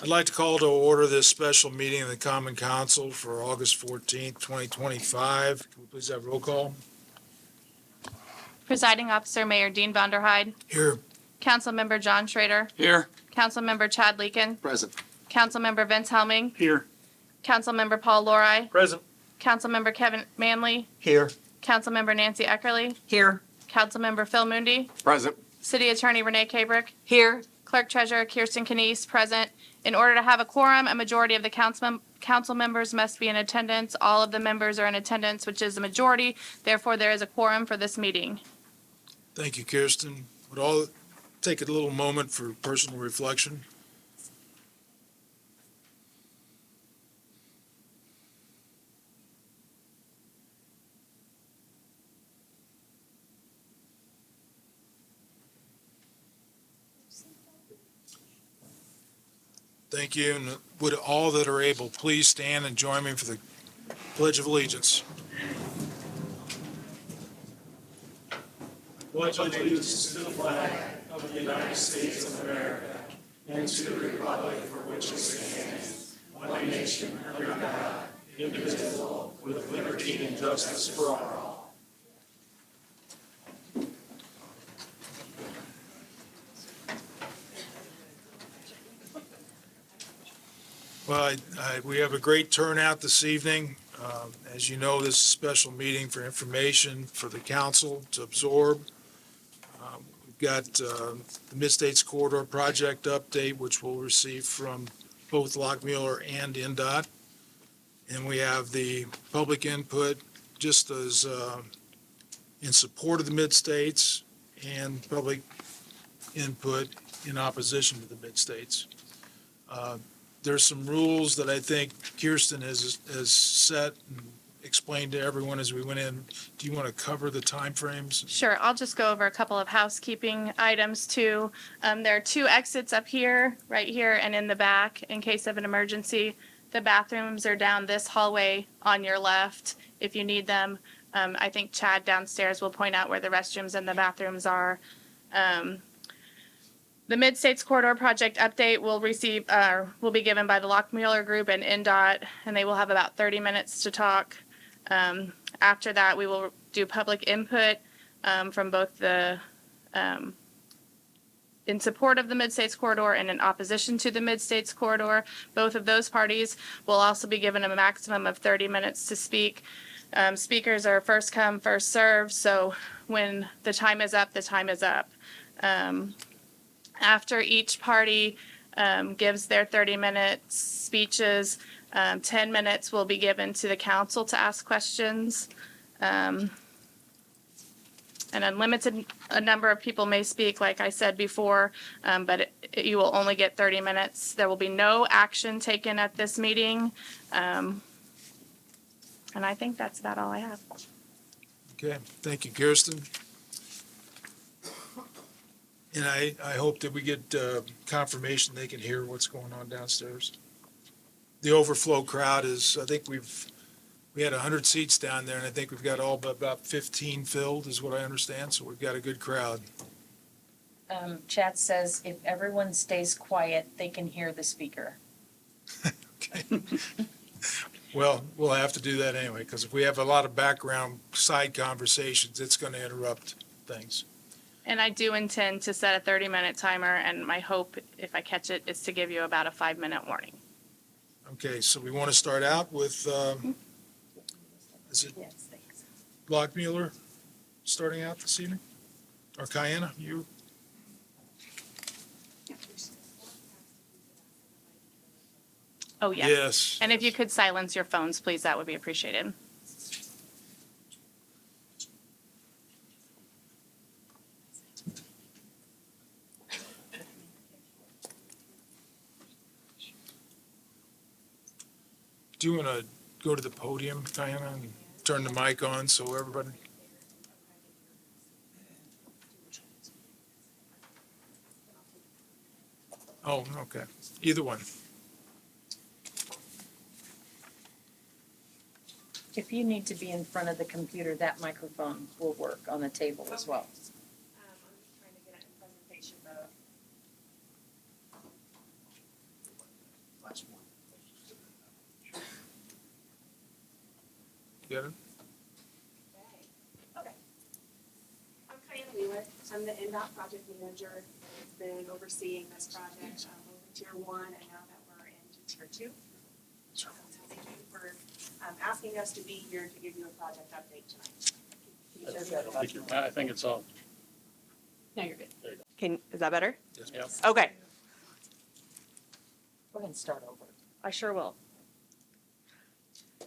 I'd like to call to order this special meeting of the Common Council for August 14th, 2025. Can we please have roll call? Presiding Officer Mayor Dean Vonderhyde. Here. Councilmember John Schrader. Here. Councilmember Chad Leakin. Present. Councilmember Vince Helming. Here. Councilmember Paul Lori. Present. Councilmember Kevin Manley. Here. Councilmember Nancy Eckerly. Here. Councilmember Phil Mundi. Present. City Attorney Renee Kabrick. Here. Clerk Treasurer Kirsten Canese, present. In order to have a quorum, a majority of the council members must be in attendance. All of the members are in attendance, which is the majority. Therefore, there is a quorum for this meeting. Thank you, Kirsten. Would all take a little moment for personal reflection? Thank you. And would all that are able please stand and join me for the Pledge of Allegiance? Pledge allegiance to the flag of the United States of America and to the republic for which it stands, one nation under God, indivisible, with liberty and justice for all. Well, we have a great turnout this evening. As you know, this is a special meeting for information for the council to absorb. We've got the Mid-States Corridor Project update, which we'll receive from both Lockmuir and NDOT. And we have the public input just as in support of the Mid-States and public input in opposition to the Mid-States. There's some rules that I think Kirsten has set and explained to everyone as we went in. Do you want to cover the timeframes? Sure, I'll just go over a couple of housekeeping items too. There are two exits up here, right here, and in the back in case of an emergency. The bathrooms are down this hallway on your left if you need them. I think Chad downstairs will point out where the restrooms and the bathrooms are. The Mid-States Corridor Project update will be given by the Lockmuir Group and NDOT, and they will have about 30 minutes to talk. After that, we will do public input from both the in support of the Mid-States Corridor and in opposition to the Mid-States Corridor. Both of those parties will also be given a maximum of 30 minutes to speak. Speakers are first come, first served, so when the time is up, the time is up. After each party gives their 30-minute speeches, 10 minutes will be given to the council to ask questions. An unlimited number of people may speak, like I said before, but you will only get 30 minutes. There will be no action taken at this meeting. And I think that's about all I have. Okay, thank you, Kirsten. And I hope that we get confirmation they can hear what's going on downstairs. The overflow crowd is, I think we had 100 seats down there, and I think we've got all but about 15 filled, is what I understand, so we've got a good crowd. Chat says if everyone stays quiet, they can hear the speaker. Okay. Well, we'll have to do that anyway, because if we have a lot of background side conversations, it's going to interrupt things. And I do intend to set a 30-minute timer, and my hope, if I catch it, is to give you about a 5-minute warning. Okay, so we want to start out with, is it Lockmuir starting out this evening? Or Kiana, you? Oh, yes. Yes. And if you could silence your phones, please, that would be appreciated. Do you want to go to the podium, Diana, and turn the mic on so everybody? Oh, okay. Either one. If you need to be in front of the computer, that microphone will work on the table as well. I'm just trying to get it in presentation mode. Get it? Okay. I'm Kaitlyn Wheeler. I'm the NDOT project manager. I've been overseeing this project over tier 1 and now that we're into tier 2. So thank you for asking us to be here to give you a project update tonight. Thank you. I think it's all. No, you're good. Is that better? Yep. Okay, Go ahead and start over. I sure will.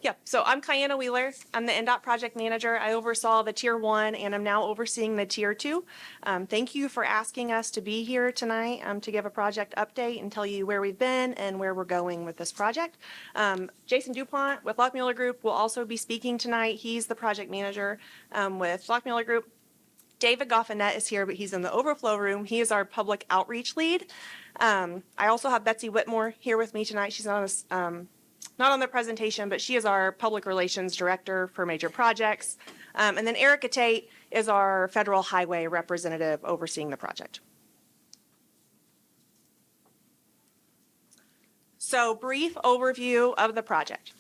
Yeah, so I'm Kaitlyn Wheeler. I'm the NDOT project manager. I oversaw the tier 1 and I'm now overseeing the tier 2. Thank you for asking us to be here tonight to give a project update and tell you where we've been and where we're going with this project. Jason DuPont with Lockmuller Group will also be speaking tonight. He's the project manager with Lockmuller Group. David Goffinette is here, but he's in the overflow room. He is our public outreach lead. I also have Betsy Whitmore here with me tonight. She's not on the presentation, but she is our public relations director for major projects. And then Erica Tate is our federal highway representative overseeing the project. So brief overview of the project.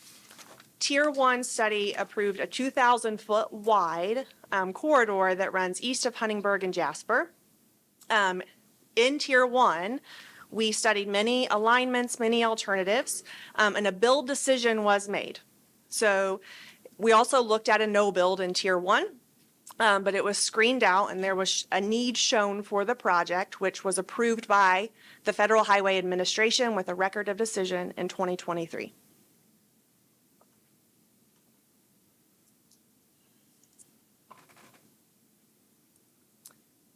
Tier 1 study approved a 2,000-foot wide corridor that runs east of Huntingburg and Jasper. In Tier 1, we studied many alignments, many alternatives, and a build decision was made. So we also looked at a no build in Tier 1, but it was screened out and there was a need shown for the project, which was approved by the Federal Highway Administration with a record of decision in 2023.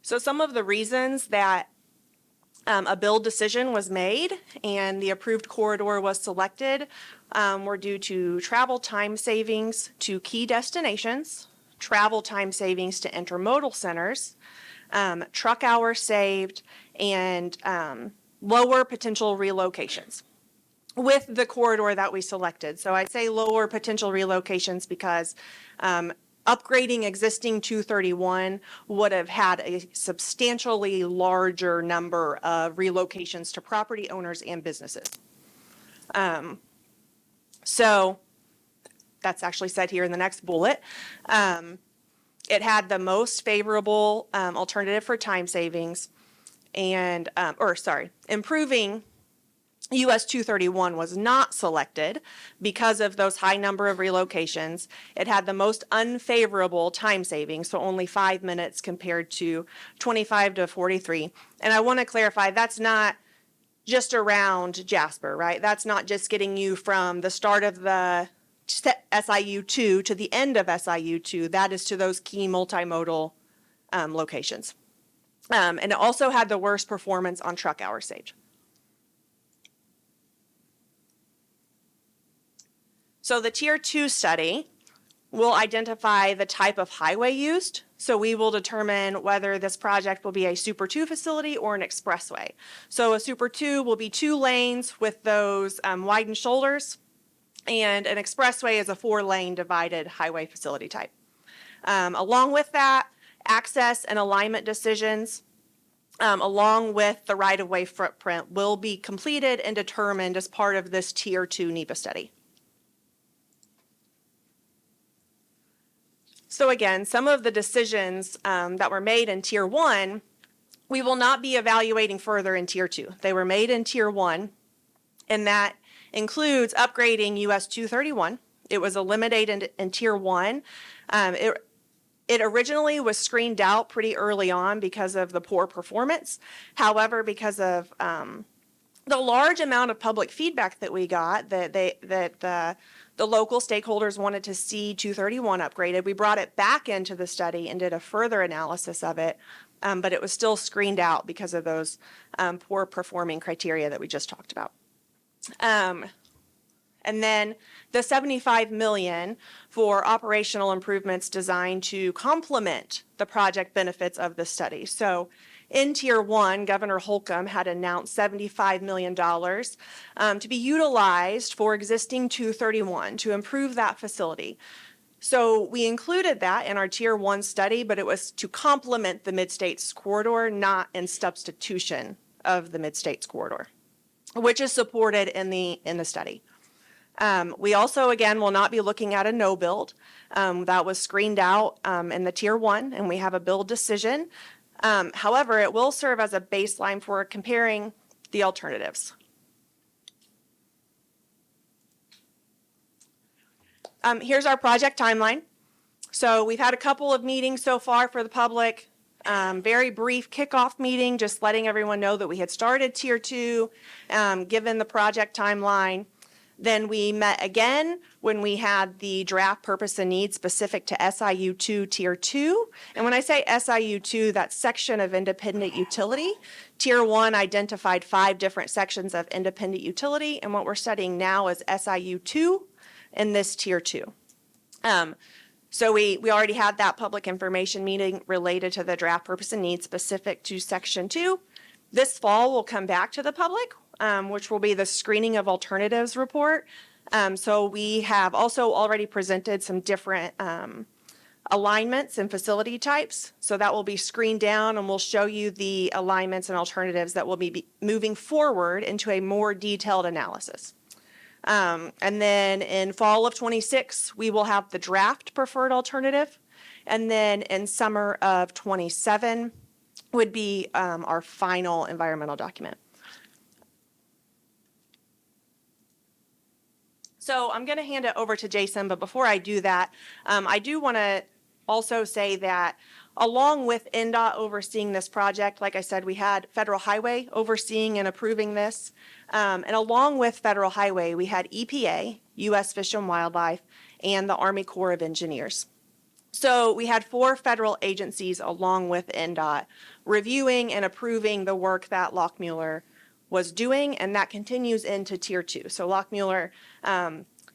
So some of the reasons that a build decision was made and the approved corridor was selected were due to travel time savings to key destinations, travel time savings to intermodal centers, truck hours saved, and lower potential relocations with the corridor that we selected. So I say lower potential relocations because upgrading existing 231 would have had a substantially larger number of relocations to property owners and businesses. So that's actually said here in the next bullet. It had the most favorable alternative for time savings and, improving US 231 was not selected because of those high number of relocations. It had the most unfavorable time savings, so only 5 minutes compared to 25 to 43. And I want to clarify, that's not just around Jasper, right? That's not just getting you from the start of the SIU 2 to the end of SIU 2. That is to those key multimodal locations. And it also had the worst performance on truck hours saved. So the Tier 2 study will identify the type of highway used. So we will determine whether this project will be a Super 2 facility or an expressway. So a Super 2 will be 2 lanes with those widened shoulders, and an expressway is a 4-lane divided highway facility type. Along with that, access and alignment decisions, along with the right-of-way footprint, will be completed and determined as part of this Tier 2 NEPA study. So again, some of the decisions that were made in Tier 1, we will not be evaluating further in Tier 2. They were made in Tier 1, and that includes upgrading US 231. It was eliminated in Tier 1. It originally was screened out pretty early on because of the poor performance. However, because of the large amount of public feedback that we got, that the local stakeholders wanted to see 231 upgraded, we brought it back into the study and did a further analysis of it, but it was still screened out because of those poor performing criteria that we just talked about. And then the $75 million for operational improvements designed to complement the project benefits of the study. So in Tier 1, Governor Holcomb had announced $75 million to be utilized for existing 231 to improve that facility. So we included that in our Tier 1 study, but it was to complement the Mid-States Corridor, not in substitution of the Mid-States Corridor, which is supported in the study. We also, again, will not be looking at a no build. That was screened out in the tier 1, and we have a build decision. However, it will serve as a baseline for comparing the alternatives. Here's our project timeline. So we've had a couple of meetings so far for the public. Very brief kickoff meeting, just letting everyone know that we had started tier 2, given the project timeline. Then we met again when we had the draft purpose and need specific to SIU 2 tier 2. And when I say SIU 2, that's section of independent utility. Tier 1 identified 5 different sections of independent utility, and what we're studying now is SIU 2 in this tier 2. So we already had that public information meeting related to the draft purpose and need specific to section 2. This fall, we'll come back to the public, which will be the screening of alternatives report. So we have also already presented some different alignments and facility types. So that will be screened down, and we'll show you the alignments and alternatives that will be moving forward into a more detailed analysis. And then in fall of 26, we will have the draft preferred alternative. And then in summer of 27 would be our final environmental document. So I'm going to hand it over to Jason, but before I do that, I do want to also say that along with NDOT overseeing this project, like I said, we had Federal Highway overseeing and approving this. And along with Federal Highway, we had EPA, U.S. Fish and Wildlife, and the Army Corps of Engineers. So we had 4 federal agencies along with NDOT reviewing and approving the work that Lockmuir was doing, and that continues into tier 2. So Lockmuir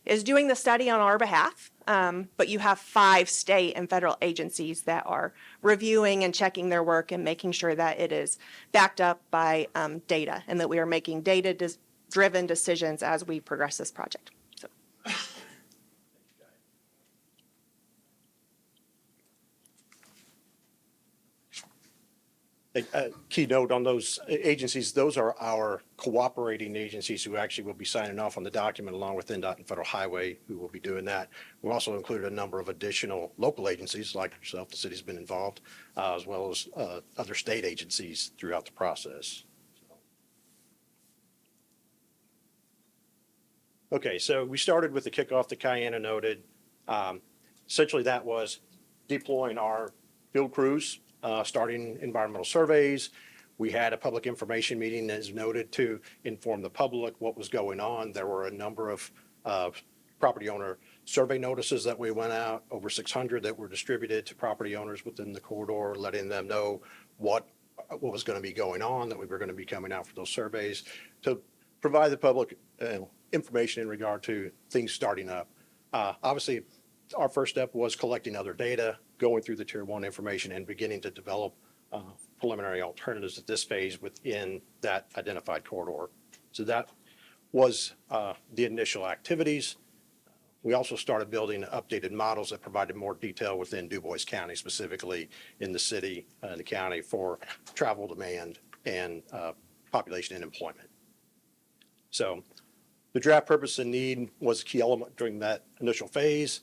is doing the study on our behalf, but you have 5 state and federal agencies that are reviewing and checking their work and making sure that it is backed up by data, and that we are making data-driven decisions as we progress this project. So. A key note on those agencies, those are our cooperating agencies who actually will be signing off on the document along with NDOT and Federal Highway who will be doing that. We've also included a number of additional local agencies like yourself, the city's been involved, as well as other state agencies throughout the process. Okay, so we started with the kickoff that Kaitlyn noted. Essentially that was deploying our field crews, starting environmental surveys. We had a public information meeting, as noted, to inform the public what was going on. There were a number of property owner survey notices that we went out, over 600 that were distributed to property owners within the corridor, letting them know what was going to be going on, that we were going to be coming out for those surveys to provide the public information in regard to things starting up. Obviously, our first step was collecting other data, going through the tier 1 information, and beginning to develop preliminary alternatives at this phase within that identified corridor. So that was the initial activities. We also started building updated models that provided more detail within Du Bois County, specifically in the city and the county, for travel demand and population and employment. So the draft purpose and need was a key element during that initial phase.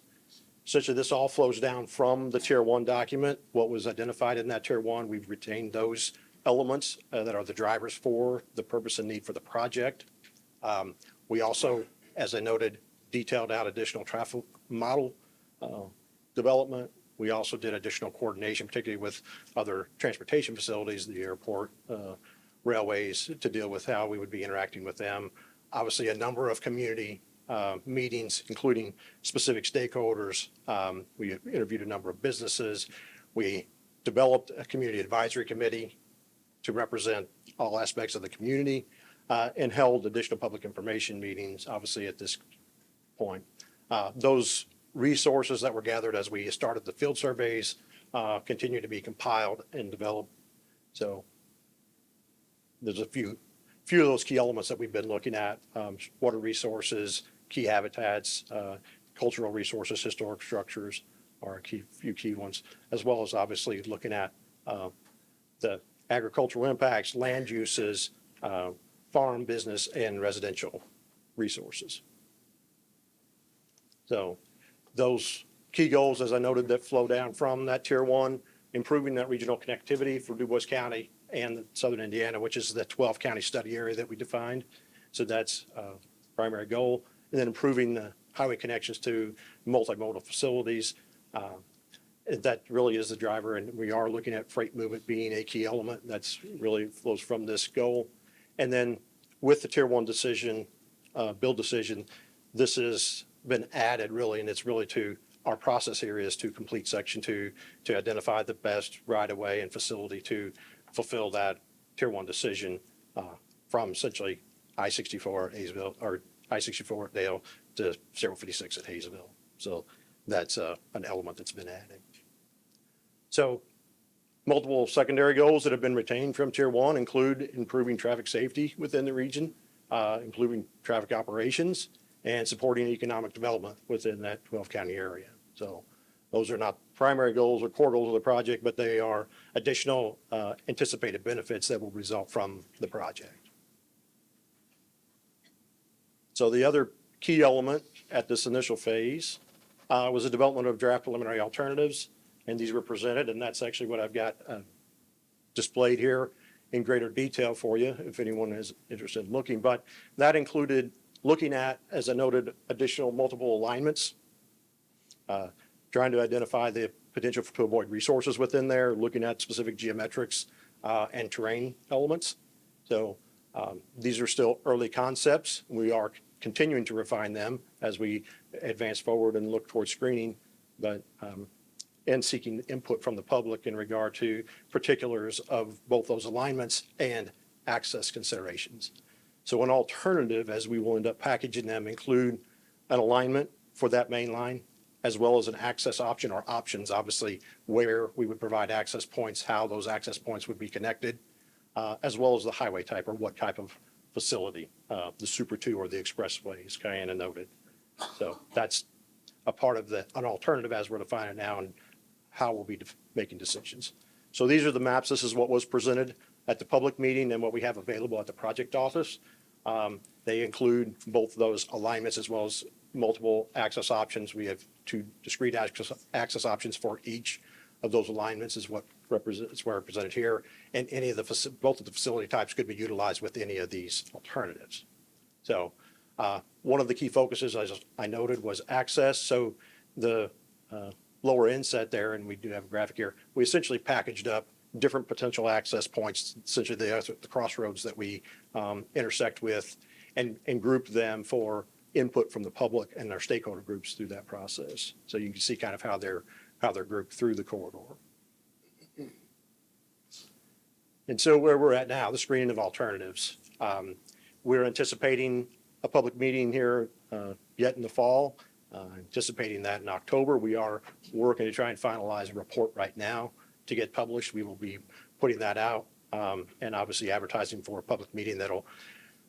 Essentially, this all flows down from the tier 1 document. What was identified in that tier 1, we've retained those elements that are the drivers for the purpose and need for the project. We also, as I noted, detailed out additional traffic model development. We also did additional coordination, particularly with other transportation facilities, the airport, railways, to deal with how we would be interacting with them. Obviously, a number of community meetings, including specific stakeholders. We interviewed a number of businesses. We developed a community advisory committee to represent all aspects of the community, and held additional public information meetings, obviously, at this point. Those resources that were gathered as we started the field surveys continue to be compiled and developed. So there's a few of those key elements that we've been looking at: water resources, key habitats, cultural resources, historic structures are a few key ones, as well as obviously looking at the agricultural impacts, land uses, farm, business, and residential resources. So those key goals, as I noted, that flow down from that tier one, improving that regional connectivity for Du Bois County and southern Indiana, which is the 12 county study area that we defined. So that's a primary goal. And then improving the highway connections to multimodal facilities. That really is the driver, and we are looking at freight movement being a key element. That's really flows from this goal. And then with the tier one decision, build decision, this has been added really, and it's really to our process here is to complete section two to identify the best right of way and facility to fulfill that tier one decision from essentially I-64 at Hayesville or I-64 at Dale to 056 at Hayesville. So that's an element that's been added. So multiple secondary goals that have been retained from tier one include improving traffic safety within the region, improving traffic operations, and supporting economic development within that 12 county area. So those are not primary goals or core goals of the project, but they are additional anticipated benefits that will result from the project. So the other key element at this initial phase was the development of draft preliminary alternatives, and these were presented, and that's actually what I've got displayed here in greater detail for you if anyone is interested in looking. But that included looking at, as I noted, additional multiple alignments, trying to identify the potential to avoid resources within there, looking at specific geometrics and terrain elements. So these are still early concepts. We are continuing to refine them as we advance forward and look towards screening, but and seeking input from the public in regard to particulars of both those alignments and access considerations. So an alternative, as we will end up packaging them, include an alignment for that main line, as well as an access option or options, obviously, where we would provide access points, how those access points would be connected, as well as the highway type or what type of facility, the Super 2 or the expressway, as Kiana noted. So that's a part of an alternative as we're defining it now and how we'll be making decisions. So these are the maps. This is what was presented at the public meeting and what we have available at the project office. They include both those alignments as well as multiple access options. We have 2 discrete access options for each of those alignments is what is represented here. And any of both of the facility types could be utilized with any of these alternatives. So one of the key focuses, as I noted, was access. So the lower inset there, and we do have a graphic here, we essentially packaged up different potential access points, essentially the crossroads that we intersect with, and grouped them for input from the public and our stakeholder groups through that process. So you can see kind of how they're grouped through the corridor. And so where we're at now, the screening of alternatives. We're anticipating a public meeting here yet in the fall, anticipating that in October. We are working to try and finalize a report right now to get published. We will be putting that out and obviously advertising for a public meeting that'll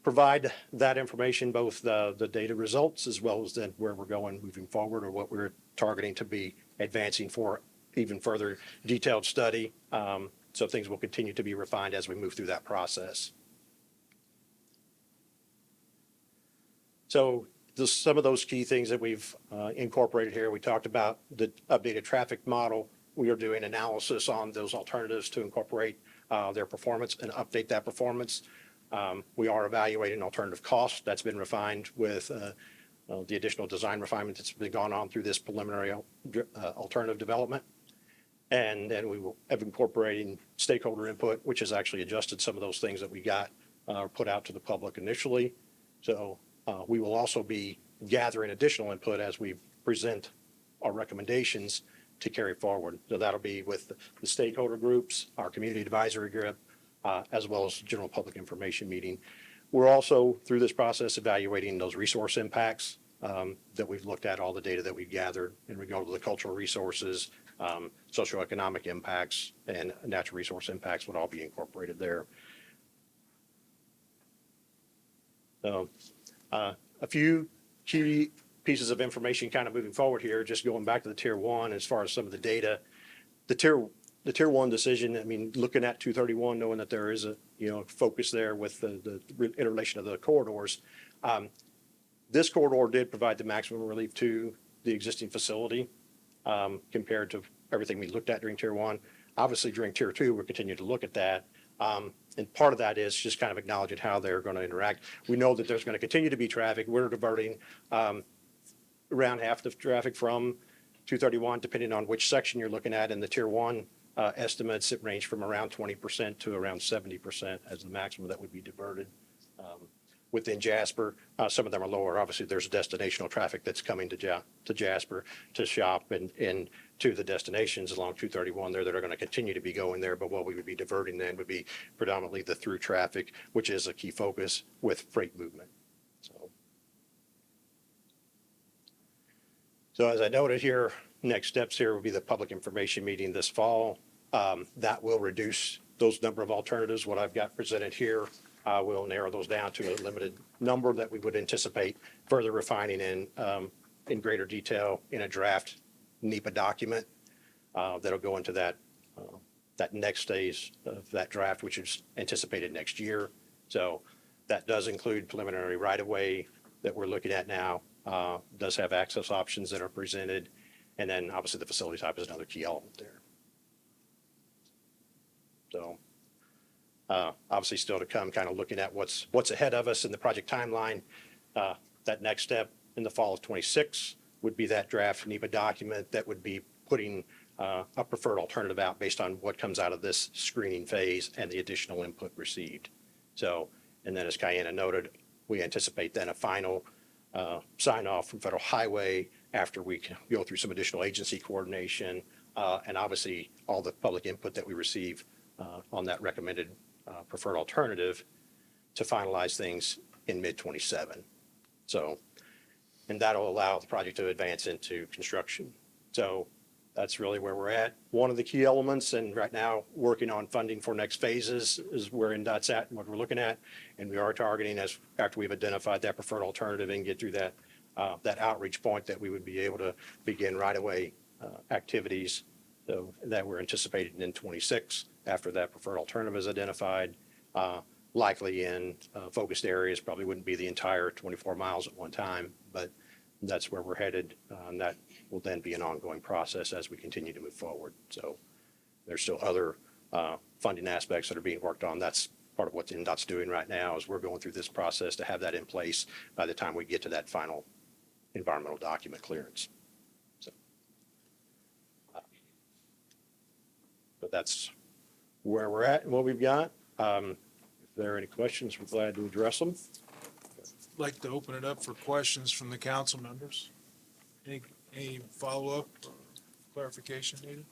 provide that information, both the data results as well as then where we're going moving forward or what we're targeting to be advancing for even further detailed study. So things will continue to be refined as we move through that process. So some of those key things that we've incorporated here, we talked about the updated traffic model. We are doing analysis on those alternatives to incorporate their performance and update that performance. We are evaluating alternative costs. That's been refined with the additional design refinement that's been gone on through this preliminary alternative development. And then we will have incorporating stakeholder input, which has actually adjusted some of those things that we got put out to the public initially. So we will also be gathering additional input as we present our recommendations to carry forward. So that'll be with the stakeholder groups, our community advisory group, as well as general public information meeting. We're also, through this process, evaluating those resource impacts that we've looked at, all the data that we've gathered in regard to the cultural resources, socioeconomic impacts, and natural resource impacts would all be incorporated there. So a few key pieces of information kind of moving forward here, just going back to the tier one as far as some of the data. The tier one decision, I mean, looking at 231, knowing that there is a focus there with the interrelation of the corridors. This corridor did provide the maximum relief to the existing facility compared to everything we looked at during tier one. Obviously, during tier two, we're continuing to look at that. And part of that is just kind of acknowledging how they're going to interact. We know that there's going to continue to be traffic. We're diverting around half the traffic from 231, depending on which section you're looking at. In the tier one estimates, it range from around 20% to around 70% as the maximum that would be diverted. Within Jasper, some of them are lower. Obviously, there's destinational traffic that's coming to Jasper to shop and to the destinations along 231 there that are going to continue to be going there. But what we would be diverting then would be predominantly the through traffic, which is a key focus with freight movement. So as I noted here, next steps here will be the public information meeting this fall. That will reduce those number of alternatives. What I've got presented here will narrow those down to a limited number that we would anticipate further refining in greater detail in a draft NEPA document that'll go into that next phase of that draft, which is anticipated next year. So that does include preliminary right-of-way that we're looking at now. Does have access options that are presented, and then obviously the facility type is another key element there. So obviously still to come, kind of looking at what's ahead of us in the project timeline. That next step in the fall of 26 would be that draft NEPA document that would be putting a preferred alternative out based on what comes out of this screening phase and the additional input received. So, and then as Kaitlyn noted, we anticipate then a final sign off from Federal Highway after we go through some additional agency coordination and obviously all the public input that we receive on that recommended preferred alternative to finalize things in mid-27. So, and that'll allow the project to advance into construction. So that's really where we're at. One of the key elements, and right now working on funding for next phases, is where NDOT's at and what we're looking at. And we are targeting, as after we've identified that preferred alternative and get through that that outreach point, that we would be able to begin right away activities that we're anticipating in 26 after that preferred alternative is identified. Likely in focused areas, probably wouldn't be the entire 24 miles at one time, but that's where we're headed. And that will then be an ongoing process as we continue to move forward. So there's still other funding aspects that are being worked on. That's part of what NDOT's doing right now, is we're going through this process to have that in place by the time we get to that final environmental document clearance. So, but that's where we're at and what we've got. If there are any questions, we're glad to address them. Like to open it up for questions from the council members. Any follow-up or clarification needed?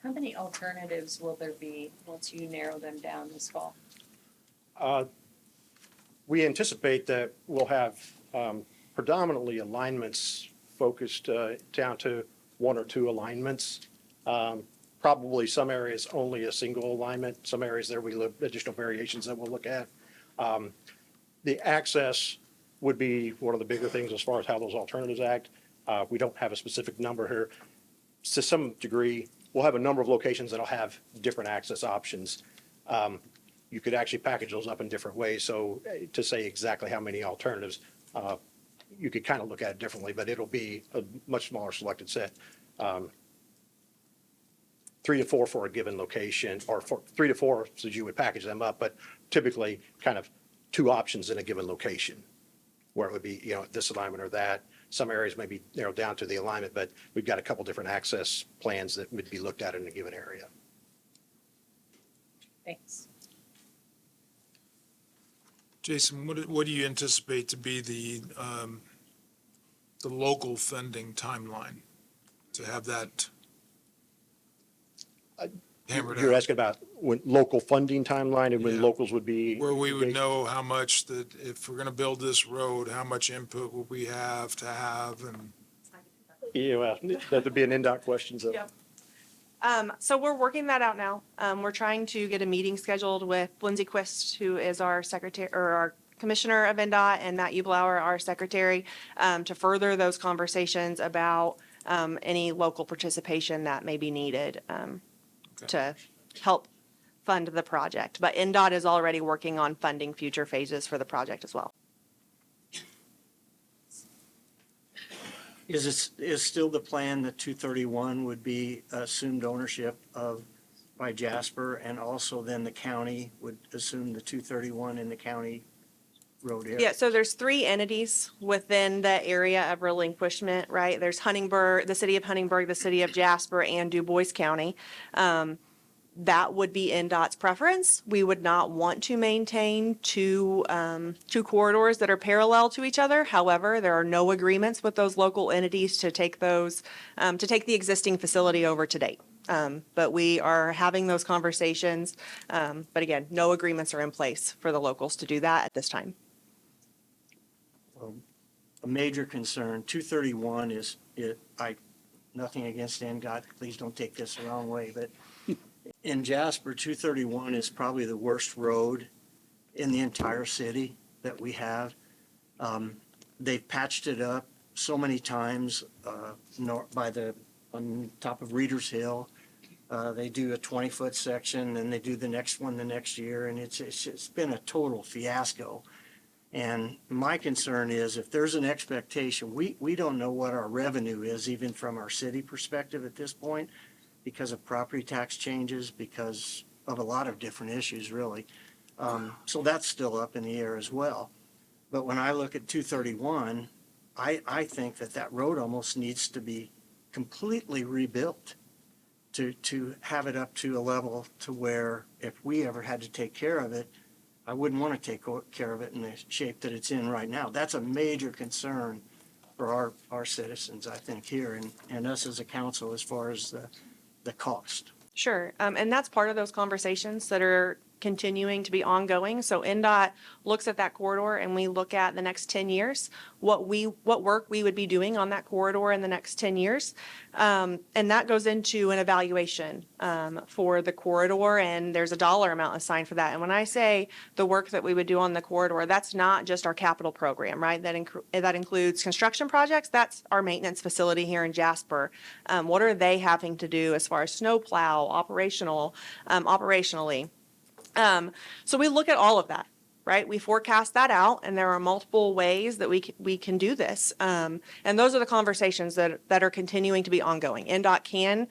How many alternatives will there be once you narrow them down this fall? We anticipate that we'll have predominantly alignments focused down to one or two alignments. Probably some areas only a single alignment. Some areas there we look additional variations that we'll look at. The access would be one of the bigger things as far as how those alternatives act. We don't have a specific number here. To some degree, we'll have a number of locations that'll have different access options. You could actually package those up in different ways. So to say exactly how many alternatives, you could kind of look at it differently, but it'll be a much smaller selected set. 3 to 4 for a given location, or 3 to 4 so you would package them up, but typically kind of 2 options in a given location where it would be, this alignment or that. Some areas may be narrowed down to the alignment, but we've got a couple different access plans that would be looked at in a given area. Thanks. Jason, what do you anticipate to be the local funding timeline to have that hammered You're out? asking about when local funding timeline and when Yeah. locals would be. Where we would know how much that, if we're going to build this road, how much input will we have to have, and Yeah, well, that would be an NDOT question, so. Yep. So we're working that out now. We're trying to get a meeting scheduled with Lindsay Quist, who is our secretary, or our commissioner of NDOT, and Matt Ublauer, our secretary, to further those conversations about any local participation that may be needed to help fund the project. But NDOT is already working on funding future phases for the project as well. Is still the plan that 231 would be assumed ownership of by Jasper, and also then the county would assume the 231 in the county road area? Yeah, so there's three entities within the area of relinquishment, right? There's Huntingburg, the city of Huntingburg, the city of Jasper, and Du Bois County. That would be NDOT's preference. We would not want to maintain two corridors that are parallel to each other. However, there are no agreements with those local entities to take those, to take the existing facility over to date. But we are having those conversations. But again, no agreements are in place for the locals to do that at this time. A major concern, 231 is, nothing against NDOT, please don't take this the wrong way, but in Jasper, 231 is probably the worst road in the entire city that we have. They've patched it up so many times on top of Reeder's Hill. They do a 20-foot section, and they do the next one the next year, and it's been a total fiasco. And my concern is if there's an expectation, we don't know what our revenue is, even from our city perspective at this point, because of property tax changes, because of a lot of different issues, really. So that's still up in the air as well. But when I look at 231, I think that road almost needs to be completely rebuilt to have it up to a level to where if we ever had to take care of it, I wouldn't want to take care of it in the shape that it's in right now. That's a major concern for our citizens, I think, here, and us as a council as far as the cost. Sure, and that's part of those conversations that are continuing to be ongoing. So NDOT looks at that corridor, and we look at the next 10 years, what work we would be doing on that corridor in the next 10 years. And that goes into an evaluation for the corridor, and there's a dollar amount assigned for that. And when I say the work that we would do on the corridor, that's not just our capital program, right? That includes construction projects. That's our maintenance facility here in Jasper. What are they having to do as far as snowplow, operationally? So we look at all of that, right? We forecast that out, and there are multiple ways that we can do this. And those are the conversations that are continuing to be ongoing. NDOT can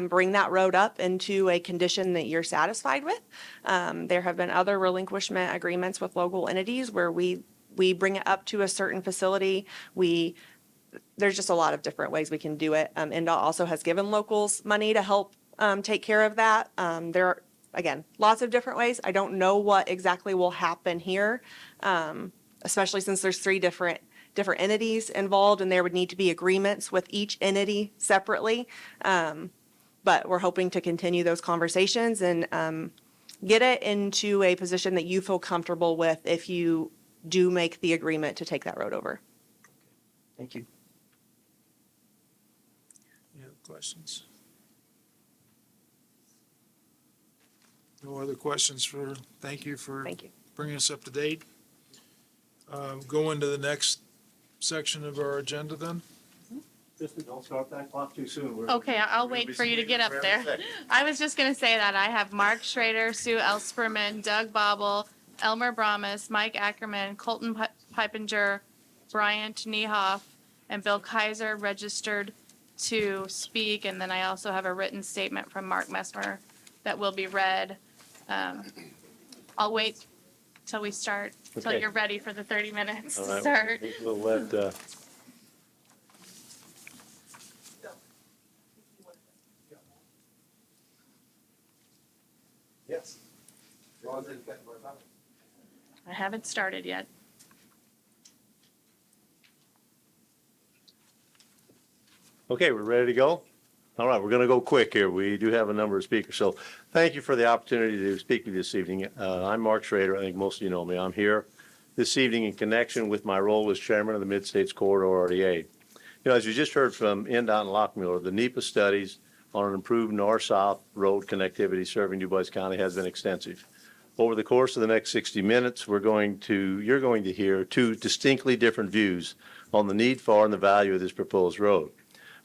bring that road up into a condition that you're satisfied with. There have been other relinquishment agreements with local entities where we bring it up to a certain facility. There's just a lot of different ways we can do it. NDOT also has given locals money to help take care of that. There are, again, lots of different ways. I don't know what exactly will happen here, especially since there's three different entities involved, and there would need to be agreements with each entity separately. But we're hoping to continue those conversations and get it into a position that you feel comfortable with if you do make the agreement to take that road over. Thank you. Any other questions? No other questions thank you for Thank you. bringing us up to date. Go into the next section of our agenda then. Just don't start that clock too soon. Okay, I'll wait for you to get up there. I was just gonna say that I have Mark Schrader, Sue Elsperman, Doug Bobble, Elmer Bromus, Mike Ackerman, Colton Pippinger, Bryant Niehoff, and Bill Kaiser registered to speak. And then I also have a written statement from Mark Messmer that will be read. I'll wait till we start, till Okay. you're ready for the 30 minutes All to right, start. we'll let, Yes. I haven't started yet. okay, we're ready to go? All right, we're going to go quick here. We do have a number of speakers, so thank you for the opportunity to speak with you this evening. I'm Mark Schrader. I think most of you know me. I'm here this evening in connection with my role as chairman of the Mid-States Corridor RDA. You know, as you just heard from NDOT and Lockmuir, the NEPA studies on an improved north-south road connectivity serving Du Bois County has been extensive. Over the course of the next 60 minutes, you're going to hear two distinctly different views on the need for and the value of this proposed road.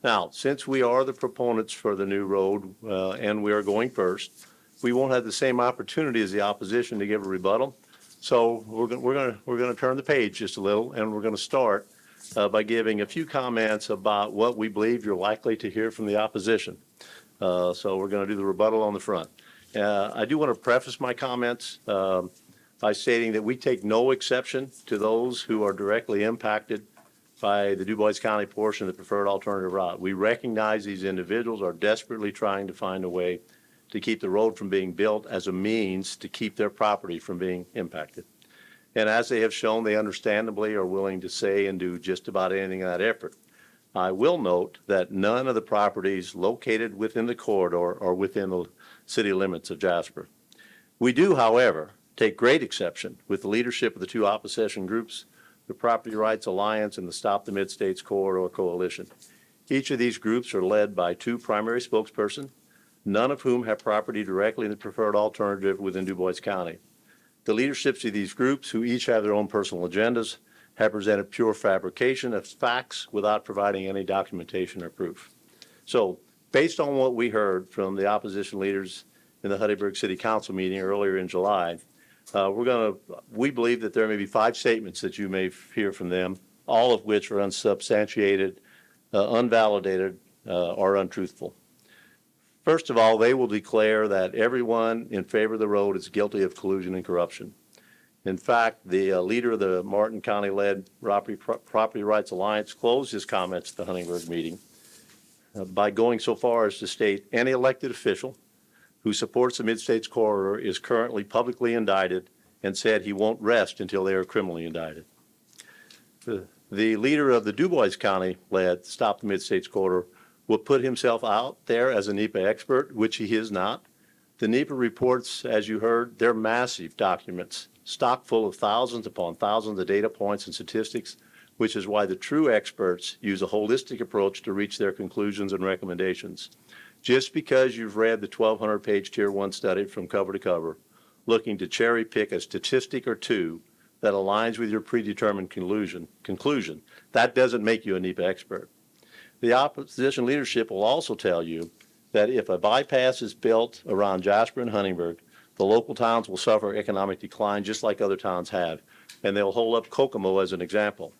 Now, since we are the proponents for the new road and we are going first, we won't have the same opportunity as the opposition to give a rebuttal. So we're going to turn the page just a little, and we're going to start by giving a few comments about what we believe you're likely to hear from the opposition. So we're going to do the rebuttal on the front. I do want to preface my comments by stating that we take no exception to those who are directly impacted by the Dubois County portion of the preferred alternative route. We recognize these individuals are desperately trying to find a way to keep the road from being built as a means to keep their property from being impacted. And as they have shown, they understandably are willing to say and do just about anything in that effort. I will note that none of the properties located within the corridor are within the city limits of Jasper. We do, however, take great exception with the leadership of the two opposition groups, the Property Rights Alliance and the Stop the Mid-States Corridor Coalition. Each of these groups are led by two primary spokespersons, none of whom have property directly in the preferred alternative within Dubois County. The leaderships of these groups, who each have their own personal agendas, have presented pure fabrication of facts without providing any documentation or proof. So, based on what we heard from the opposition leaders in the Huntingburg City Council meeting earlier in July, we believe that there may be 5 statements that you may hear from them, all of which are unsubstantiated, unvalidated, or untruthful. First of all, they will declare that everyone in favor of the road is guilty of collusion and corruption. In fact, the leader of the Martin County-led Property Rights Alliance closed his comments at the Huntingburg meeting by going so far as to state any elected official who supports the Mid-States Corridor is currently publicly indicted, and said he won't rest until they are criminally indicted. The leader of the Dubois County-led Stop the Mid-States Corridor will put himself out there as a NEPA expert, which he is not. The NEPA reports, as you heard, they're massive documents, stock full of thousands upon thousands of data points and statistics, which is why the true experts use a holistic approach to reach their conclusions and recommendations. Just because you've read the 1,200-page Tier 1 study from cover to cover, looking to cherry pick a statistic or two that aligns with your predetermined conclusion, that doesn't make you a NEPA expert. The opposition leadership will also tell you that if a bypass is built around Jasper and Huntingburg, the local towns will suffer economic decline just like other towns have, and they'll hold up Kokomo as an example.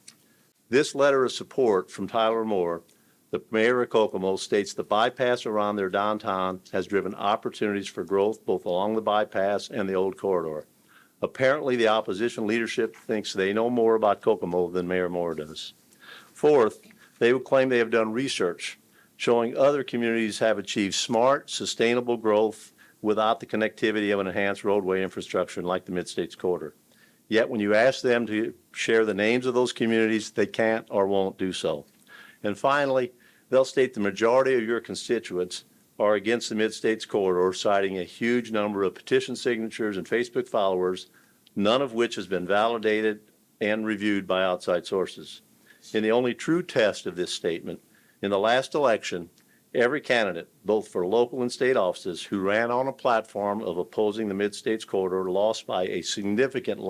This letter of support from Tyler Moore, the mayor of Kokomo, states the bypass around their downtown has driven opportunities for growth both along the bypass and the old corridor. Apparently, the opposition leadership thinks they know more about Kokomo than Mayor Moore does. Fourth, they will claim they have done research showing other communities have achieved smart, sustainable growth without the connectivity of an enhanced roadway infrastructure like the Mid-States Corridor. Yet when you ask them to share the names of those communities, they can't or won't do so. And finally, they'll state the majority of your constituents are against the Mid-States Corridor, citing a huge number of petition signatures and Facebook followers, none of which has been validated and reviewed by outside sources. In the only true test of this statement, in the last election, every candidate, both for local and state offices, who ran on a platform of opposing the Mid-States Corridor lost by a significant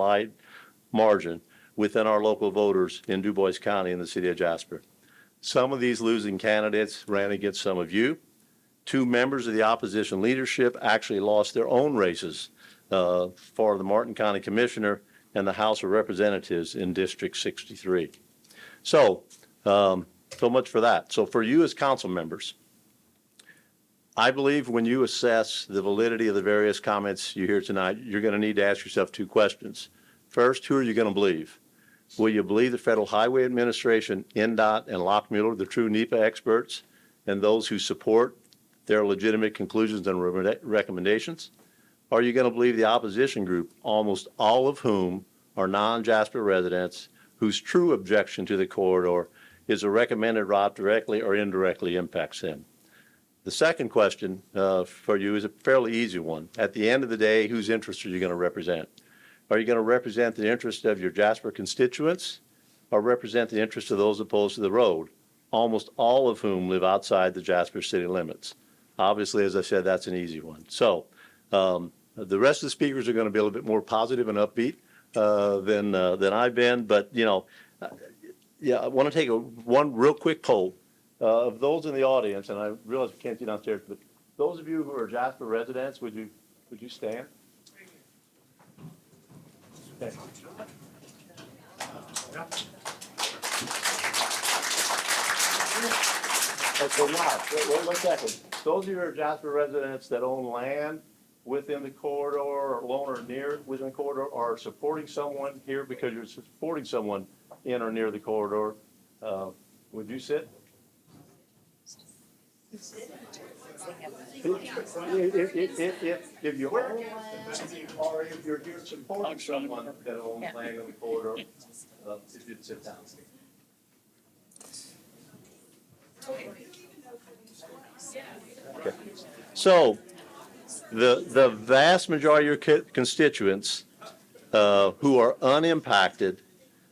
margin within our local voters in Dubois County and the city of Jasper. Some of these losing candidates ran against some of you. 2 members of the opposition leadership actually lost their own races for the Martin County Commissioner and the House of Representatives in District 63. So much for that. So for you as council members, I believe when you assess the validity of the various comments you hear tonight, you're going to need to ask yourself 2 questions. First, who are you going to believe? Will you believe the Federal Highway Administration, NDOT, and Lockmuller, the true NEPA experts, and those who support their legitimate conclusions and recommendations? Or are you going to believe the opposition group, almost all of whom are non-Jasper residents, whose true objection to the corridor is a recommended route directly or indirectly impacts them? The second question for you is a fairly easy one. At the end of the day, whose interests are you going to represent? Are you going to represent the interest of your Jasper constituents or represent the interest of those opposed to the road, almost all of whom live outside the Jasper city limits? Obviously, as I said, that's an easy one. So the rest of the speakers are going to be a little bit more positive and upbeat than I've been. But, I want to take one real quick poll of those in the audience, and I realize we can't see downstairs, but those of you who are Jasper residents, would you stand? Okay. So Mark, wait 1 second. Those of your Jasper residents that own land within the corridor or loan or near within the corridor are supporting someone here because you're supporting someone in or near the corridor, would you sit? If you own land, or if you're here supporting someone that owns land in the corridor, if you'd sit down. Okay. So, the vast majority of your constituents who are unimpacted,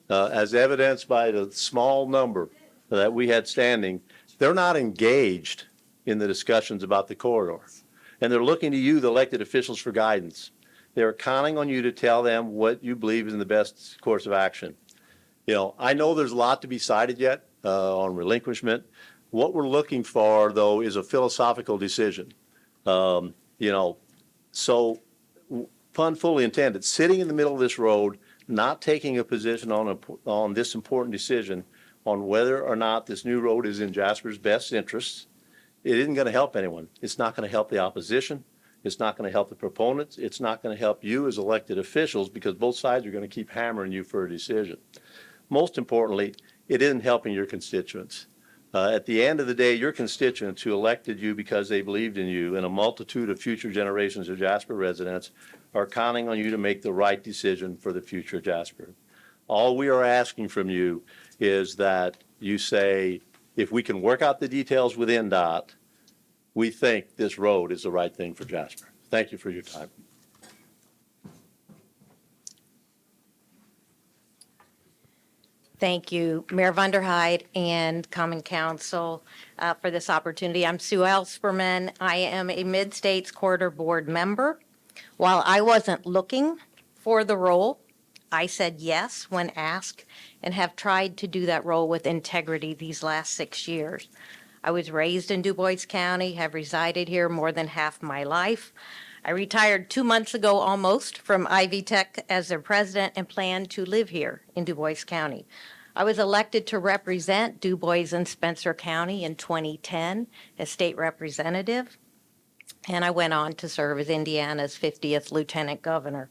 as evidenced by the small number that we had standing, they're not engaged in the discussions about the corridor. And they're looking to you, the elected officials, for guidance. They're counting on you to tell them what you believe is in the best course of action. You know, I know there's a lot to be decided yet on relinquishment. What we're looking for, though, is a philosophical decision. You know, so pun fully intended, sitting in the middle of this road, not taking a position on this important decision on whether or not this new road is in Jasper's best interests, it isn't going to help anyone. It's not going to help the opposition. It's not going to help the proponents. It's not going to help you as elected officials because both sides are going to keep hammering you for a decision. Most importantly, it isn't helping your constituents. At the end of the day, your constituents who elected you because they believed in you and a multitude of future generations of Jasper residents are counting on you to make the right decision for the future of Jasper. All we are asking from you is that you say, if we can work out the details with NDOT, we think this road is the right thing for Jasper. Thank you for your time. Thank you, Mayor Vanderhyde and Common Council for this opportunity. I'm Sue Elsperman. I am a Mid-States Corridor Board member. While I wasn't looking for the role, I said yes when asked and have tried to do that role with integrity these last 6 years. I was raised in Du Bois County, have resided here more than half my life. I retired 2 months ago almost from Ivy Tech as their president and plan to live here in Du Bois County. I was elected to represent Du Bois and Spencer County in 2010 as state representative, and I went on to serve as Indiana's 50th lieutenant governor.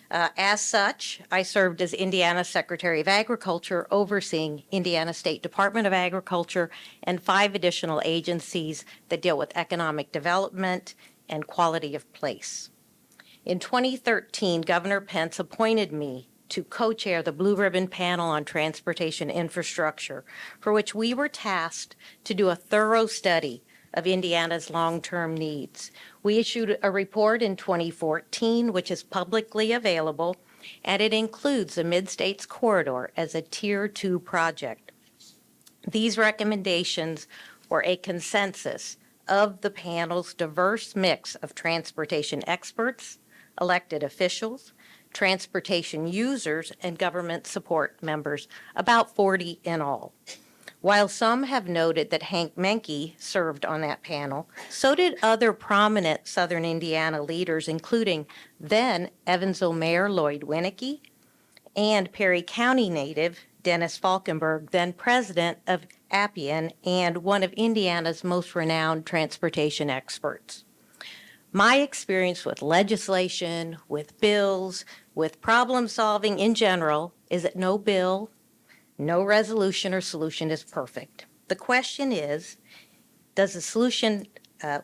As such, I served as Indiana Secretary of Agriculture, overseeing Indiana State Department of Agriculture and 5 additional agencies that deal with economic development and quality of place. In 2013, Governor Pence appointed me to co-chair the Blue Ribbon Panel on Transportation Infrastructure, for which we were tasked to do a thorough study of Indiana's long-term needs. We issued a report in 2014, which is publicly available, and it includes the Mid-States Corridor as a Tier 2 project. These recommendations were a consensus of the panel's diverse mix of transportation experts, elected officials, transportation users, and government support members, about 40 in all. While some have noted that Hank Menke served on that panel, so did other prominent Southern Indiana leaders, including then Evansville Mayor Lloyd Winnicke and Perry County native Dennis Falkenberg, then president of Appian and one of Indiana's most renowned transportation experts. My experience with legislation, with bills, with problem solving in general is that no bill, no resolution or solution is perfect. The question is,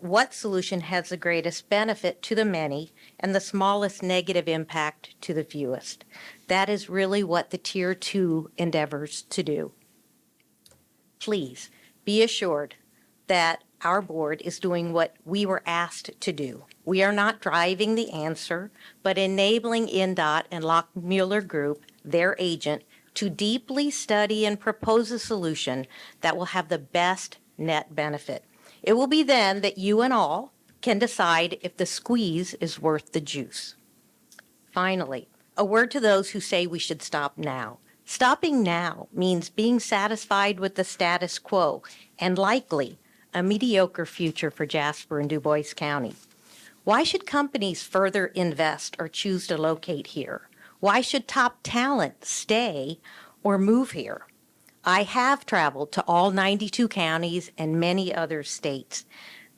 what solution has the greatest benefit to the many and the smallest negative impact to the fewest? That is really what the Tier 2 endeavors to do. Please be assured that our board is doing what we were asked to do. We are not driving the answer, but enabling NDOT and Lockmuir Group, their agent, to deeply study and propose a solution that will have the best net benefit. It will be then that you and all can decide if the squeeze is worth the juice. Finally, a word to those who say we should stop now. Stopping now means being satisfied with the status quo and likely a mediocre future for Jasper and Du Bois County. Why should companies further invest or choose to locate here? Why should top talent stay or move here? I have traveled to all 92 counties and many other states.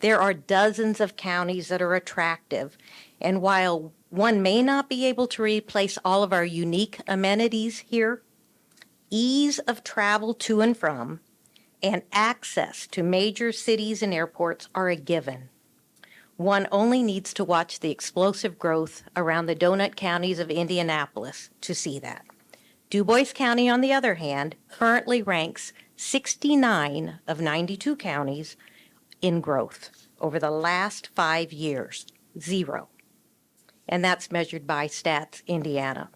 There are dozens of counties that are attractive, and while one may not be able to replace all of our unique amenities here, ease of travel to and from and access to major cities and airports are a given. One only needs to watch the explosive growth around the donut counties of Indianapolis to see that. Du Bois County, on the other hand, currently ranks 69 of 92 counties in growth over the last 5 years, 0. And that's measured by Stats Indiana.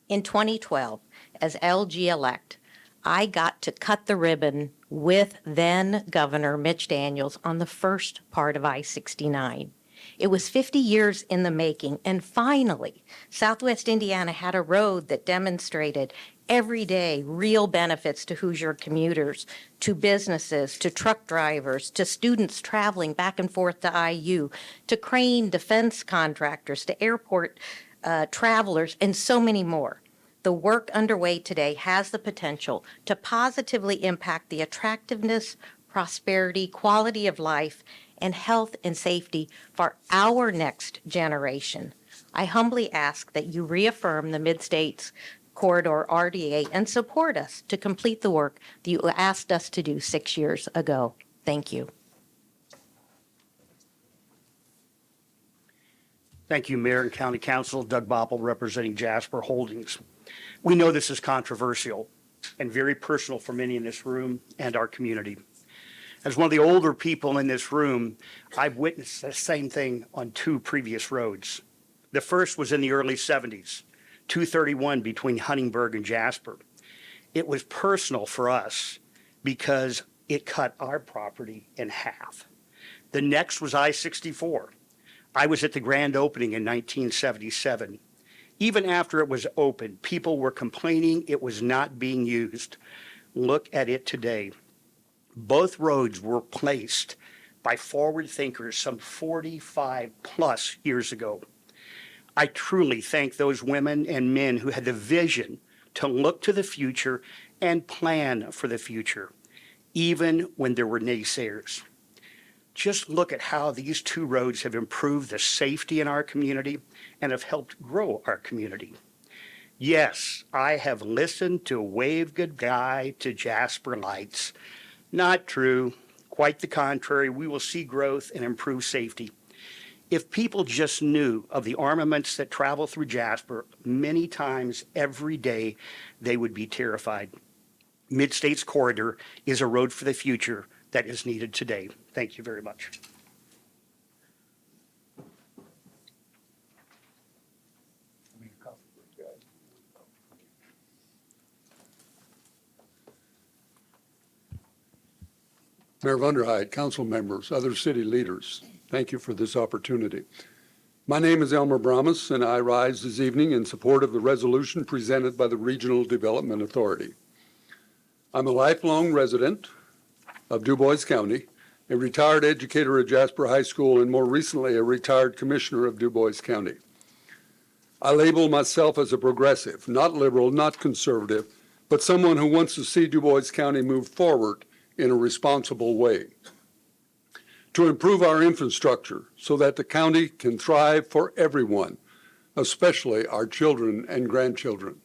In 2012, as LG-elect, I got to cut the ribbon with then Governor Mitch Daniels on the first part of I-69. It was 50 years in the making, and finally, Southwest Indiana had a road that demonstrated everyday real benefits to Hoosier commuters, to businesses, to truck drivers, to students traveling back and forth to IU, to crane defense contractors, to airport travelers, and so many more. The work underway today has the potential to positively impact the attractiveness, prosperity, quality of life, and health and safety for our next generation. I humbly ask that you reaffirm the Mid-States Corridor RDA and support us to complete the work that you asked us to do 6 years ago. Thank you. Thank you, Mayor and County Council. Doug Boppel, representing Jasper Holdings. We know this is controversial and very personal for many in this room and our community. As one of the older people in this room, I've witnessed the same thing on 2 previous roads. The first was in the early 70s, 231 between Huntingburg and Jasper. It was personal for us because it cut our property in half. The next was I-64. I was at the grand opening in 1977. Even after it was open, people were complaining it was not being used. Look at it today. Both roads were placed by forward thinkers some 45 plus years ago. I truly thank those women and men who had the vision to look to the future and plan for the future, even when there were naysayers. Just look at how these 2 roads have improved the safety in our community and have helped grow our community. Yes, I have listened to wave goodbye to Jasper lights. Not true. Quite the contrary. We will see growth and improved safety. If people just knew of the armaments that travel through Jasper many times every day, they would be terrified. Mid-States Corridor is a road for the future that is needed today. Thank you very much. Mayor Vanderhyde, council members, other city leaders, thank you for this opportunity. My name is Elmer Bramas, and I rise this evening in support of the resolution presented by the Regional Development Authority. I'm a lifelong resident of Du Bois County, a retired educator at Jasper High School, and more recently a retired commissioner of Du Bois County. I label myself as a progressive, not liberal, not conservative, but someone who wants to see Du Bois County move forward in a responsible way, to improve our infrastructure so that the county can thrive for everyone, especially our children and grandchildren.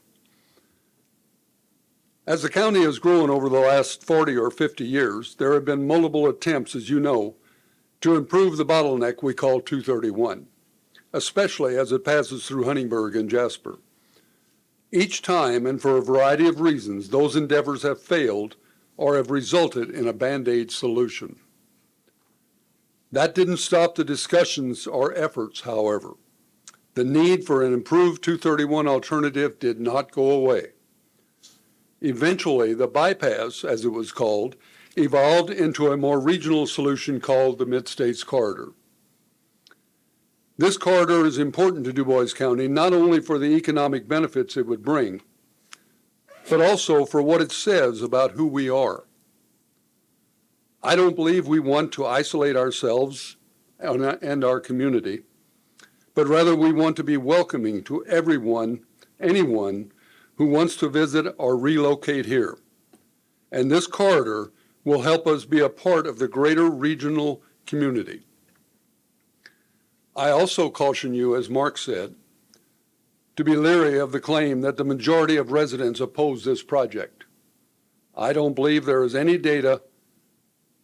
As the county has grown over the last 40 or 50 years, there have been multiple attempts, as you know, to improve the bottleneck we call 231, especially as it passes through Huntingburg and Jasper. Each time, and for a variety of reasons, those endeavors have failed or have resulted in a Band-Aid solution. That didn't stop the discussions or efforts, however. The need for an improved 231 alternative did not go away. Eventually, the bypass, as it was called, evolved into a more regional solution called the Mid-States Corridor. This corridor is important to Du Bois County, not only for the economic benefits it would bring, but also for what it says about who we are. I don't believe we want to isolate ourselves and our community, but rather we want to be welcoming to everyone, anyone who wants to visit or relocate here. and this corridor will help us be a part of the greater regional community. I also caution you, as Mark said, to be leery of the claim that the majority of residents oppose this project. I don't believe there is any data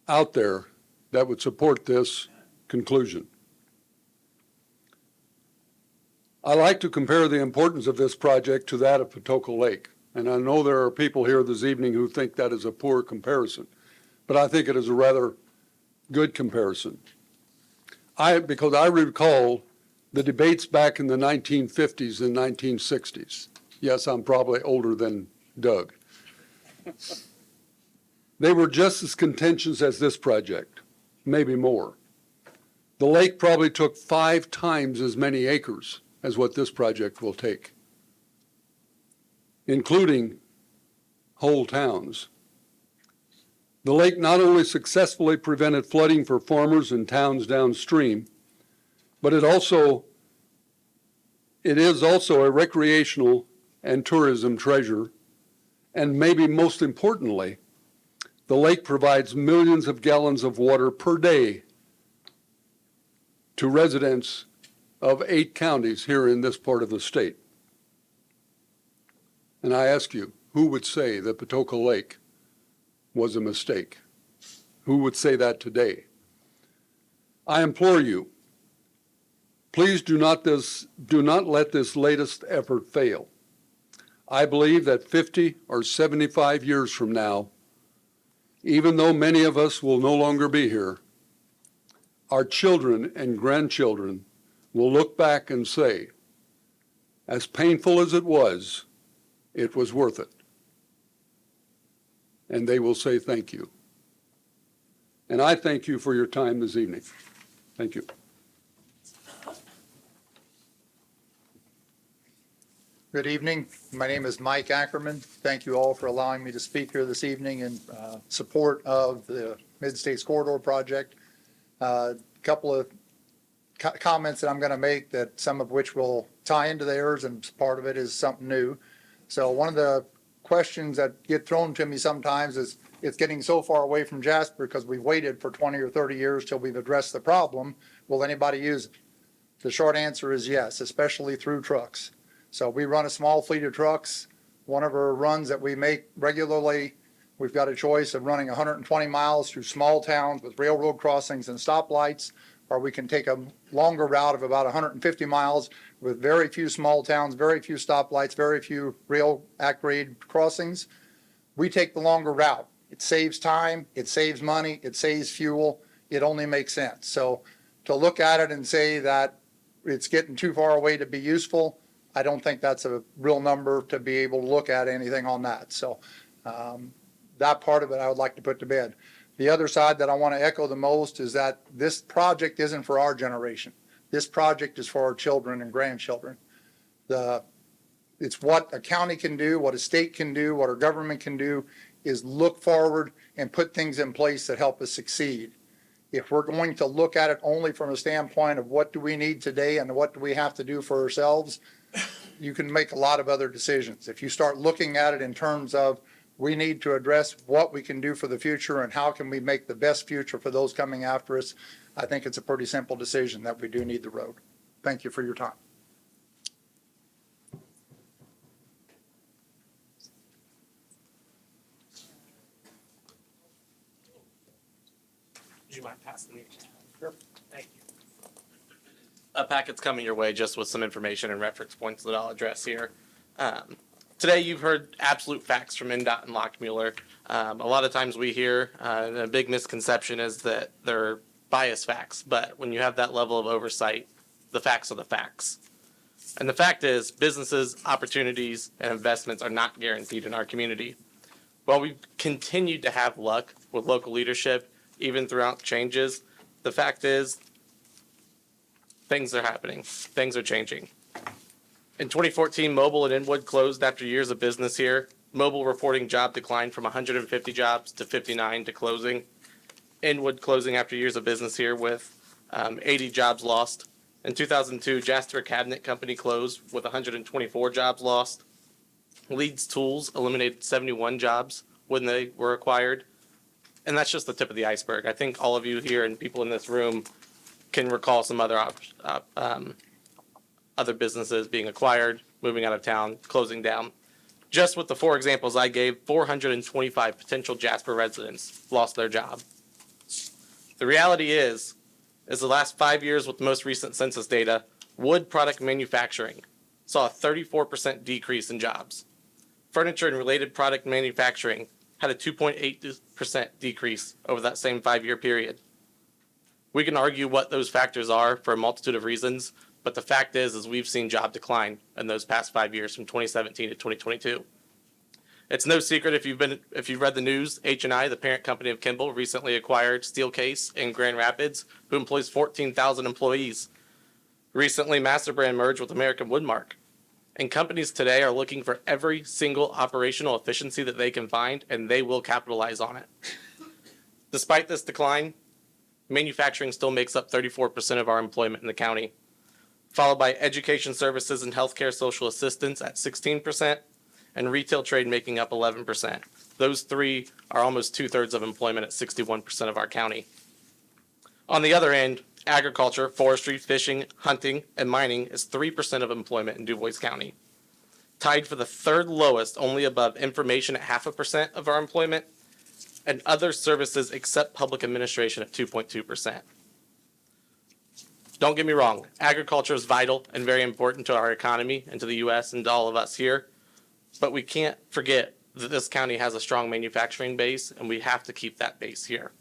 out there that would support this conclusion. I like to compare the importance of this project to that of Patoka Lake, and I know there are people here this evening who think that is a poor comparison, but I think it is a rather good comparison. Because I recall the debates back in the 1950s and 1960s. Yes, I'm probably older than Doug. They were just as contentious as this project, maybe more. The lake probably took 5 times as many acres as what this project will take, including whole towns. The lake not only successfully prevented flooding for farmers and towns downstream, but it is also a recreational and tourism treasure, and maybe most importantly, the lake provides millions of gallons of water per day to residents of 8 counties here in this part of the state. And I ask you, who would say that Patoka Lake was a mistake? Who would say that today? I implore you, please do not let this latest effort fail. I believe that 50 or 75 years from now, even though many of us will no longer be here, our children and grandchildren will look back and say, as painful as it was worth it. And they will say thank you. And I thank you for your time this evening. Thank you. Good evening. My name is Mike Ackerman. Thank you all for allowing me to speak here this evening in support of the Mid-States Corridor Project. A couple of comments that I'm going to make, that some of which will tie into theirs, and part of it is something new. So one of the questions that get thrown to me sometimes is, it's getting so far away from Jasper because we've waited for 20 or 30 years till we've addressed the problem. Will anybody use it? The short answer is yes, especially through trucks. So we run a small fleet of trucks. One of our runs that we make regularly, we've got a choice of running 120 miles through small towns with railroad crossings and stoplights, or we can take a longer route of about 150 miles with very few small towns, very few stoplights, very few rail at-grade crossings. We take the longer route. It saves time, it saves money, it saves fuel. It only makes sense. So to look at it and say that it's getting too far away to be useful, I don't think that's a real number to be able to look at anything on that. So that part of it I would like to put to bed. The other side that I want to echo the most is that this project isn't for our generation. This project is for our children and grandchildren. It's what a county can do, what a state can do, what our government can do, is look forward and put things in place that help us succeed. If we're going to look at it only from a standpoint of what do we need today and what do we have to do for ourselves, you can make a lot of other decisions. If you start looking at it in terms of, we need to address what we can do for the future and how can we make the best future for those coming after us, I think it's a pretty simple decision that we do need the road. Thank you for your time. Would you mind passing me? Sure. Thank you. A packet's coming your way just with some information and reference points that I'll address here. Today you've heard absolute facts from NDOT and Lockmuller. A lot of times we hear a big misconception is that they're biased facts, but when you have that level of oversight, the facts are the facts. And the fact is, businesses, opportunities, and investments are not guaranteed in our community. While we've continued to have luck with local leadership, even throughout changes, the fact is, things are happening. Things are changing. In 2014, Mobile and Inwood closed after years of business here. Mobile reporting job decline from 150 jobs to 59 to closing. Inwood closing after years of business here with 80 jobs lost. In 2002, Jasper Cabinet Company closed with 124 jobs lost. Leeds Tools eliminated 71 jobs when they were acquired. And that's just the tip of the iceberg. I think all of you here and people in this room can recall some other businesses being acquired, moving out of town, closing down. Just with the 4 examples I gave, 425 potential Jasper residents lost their job. The reality is the last 5 years with the most recent census data, wood product manufacturing saw a 34% decrease in jobs. Furniture and related product manufacturing had a 2.8% decrease over that same 5-year period. We can argue what those factors are for a multitude of reasons, but the fact is we've seen job decline in those past 5 years from 2017 to 2022. It's no secret if you've read the news, H&I, the parent company of Kimball, recently acquired Steelcase in Grand Rapids, who employs 14,000 employees. Recently, MasterBrand merged with American Woodmark. And companies today are looking for every single operational efficiency that they can find, and they will capitalize on it. Despite this decline, manufacturing still makes up 34% of our employment in the county, followed by education services and healthcare social assistance at 16%, and retail trade making up 11%. Those 3 are almost 2/3 of employment at 61% of our county. On the other end, agriculture, forestry, fishing, hunting, and mining is 3% of employment in DuBois County. Tied for the 3rd lowest, only above information at 0.5% of our employment, and other services except public administration at 2.2%. Don't get me wrong, agriculture is vital and very important to our economy and to the U.S. and to all of us here, but we can't forget that this county has a strong manufacturing base, and we have to keep that base here.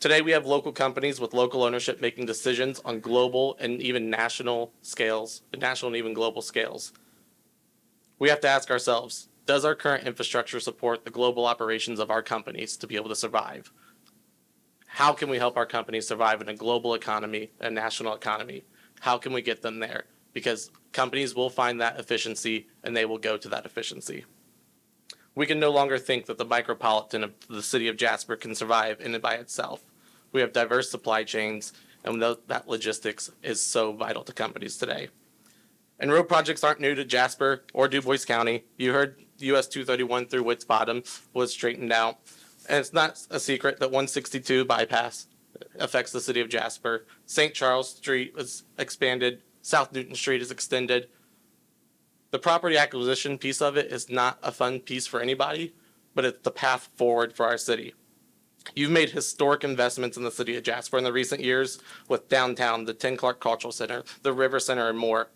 Today, we have local companies with local ownership making decisions on global and even national scales, national and even global scales. We have to ask ourselves, does our current infrastructure support the global operations of our companies to be able to survive? How can we help our companies survive in a global economy, a national economy? How can we get them there? Because companies will find that efficiency and they will go to that efficiency. We can no longer think that the micropolitan of the city of Jasper can survive in and by itself. We have diverse supply chains, and that logistics is so vital to companies today. And road projects aren't new to Jasper or DuBois County. You heard US 231 through Wits Bottom was straightened out. And it's not a secret that 162 bypass affects the city of Jasper. St. Charles Street was expanded. South Newton Street is extended. The property acquisition piece of it is not a fun piece for anybody, but it's the path forward for our city. You've made historic investments in the city of Jasper in the recent years with downtown, the 10 Clark Cultural Center, the River Center, and more.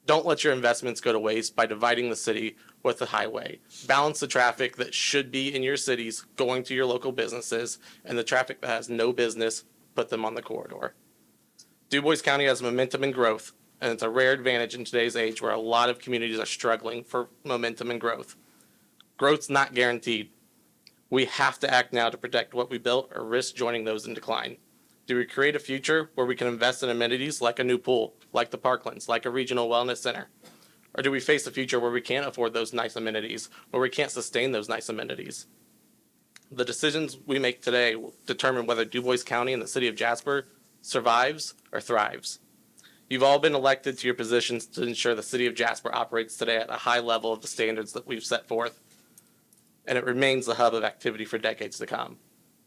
Don't let your investments go to waste by dividing the city with the highway. Balance the traffic that should be in your cities going to your local businesses, and the traffic that has no business, put them on the corridor. DuBois County has momentum and growth, and it's a rare advantage in today's age where a lot of communities are struggling for momentum and growth. Growth's not guaranteed. We have to act now to protect what we built or risk joining those in decline. Do we create a future where we can invest in amenities like a new pool, like the Parklands, like a regional wellness center? Or do we face a future where we can't afford those nice amenities, where we can't sustain those nice amenities? The decisions we make today will determine whether DuBois County and the city of Jasper survives or thrives. You've all been elected to your positions to ensure the city of Jasper operates today at a high level of the standards that we've set forth, and it remains the hub of activity for decades to come.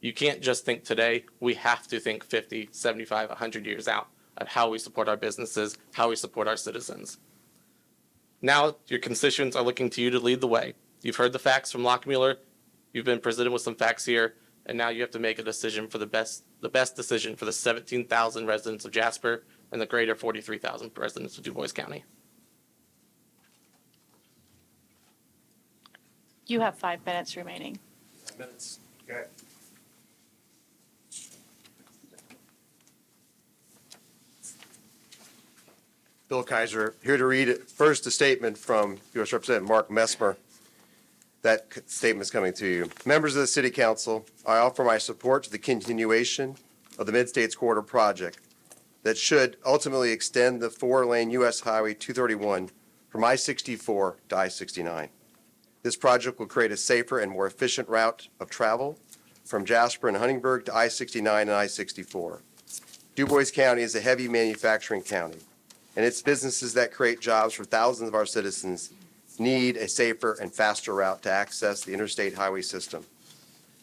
You can't just think today, we have to think 50, 75, 100 years out of how we support our businesses, how we support our citizens. Now, your constituents are looking to you to lead the way. You've heard the facts from Lockmuir, you've been presented with some facts here, and now you have to make a decision for the best decision for the 17,000 residents of Jasper and the greater 43,000 residents of DuBois County. You have 5 minutes remaining. Minutes. Okay. Bill Kaiser, here to read first a statement from U.S. Representative Mark Messmer. That statement is coming to you. Members of the City Council, I offer my support to the continuation of the Mid-States Corridor project that should ultimately extend the 4-lane U.S. Highway 231 from I-64 to I-69. This project will create a safer and more efficient route of travel from Jasper and Huntingburg to I-69 and I-64. DuBois County is a heavy manufacturing county, and it's businesses that create jobs for thousands of our citizens need a safer and faster route to access the interstate highway system.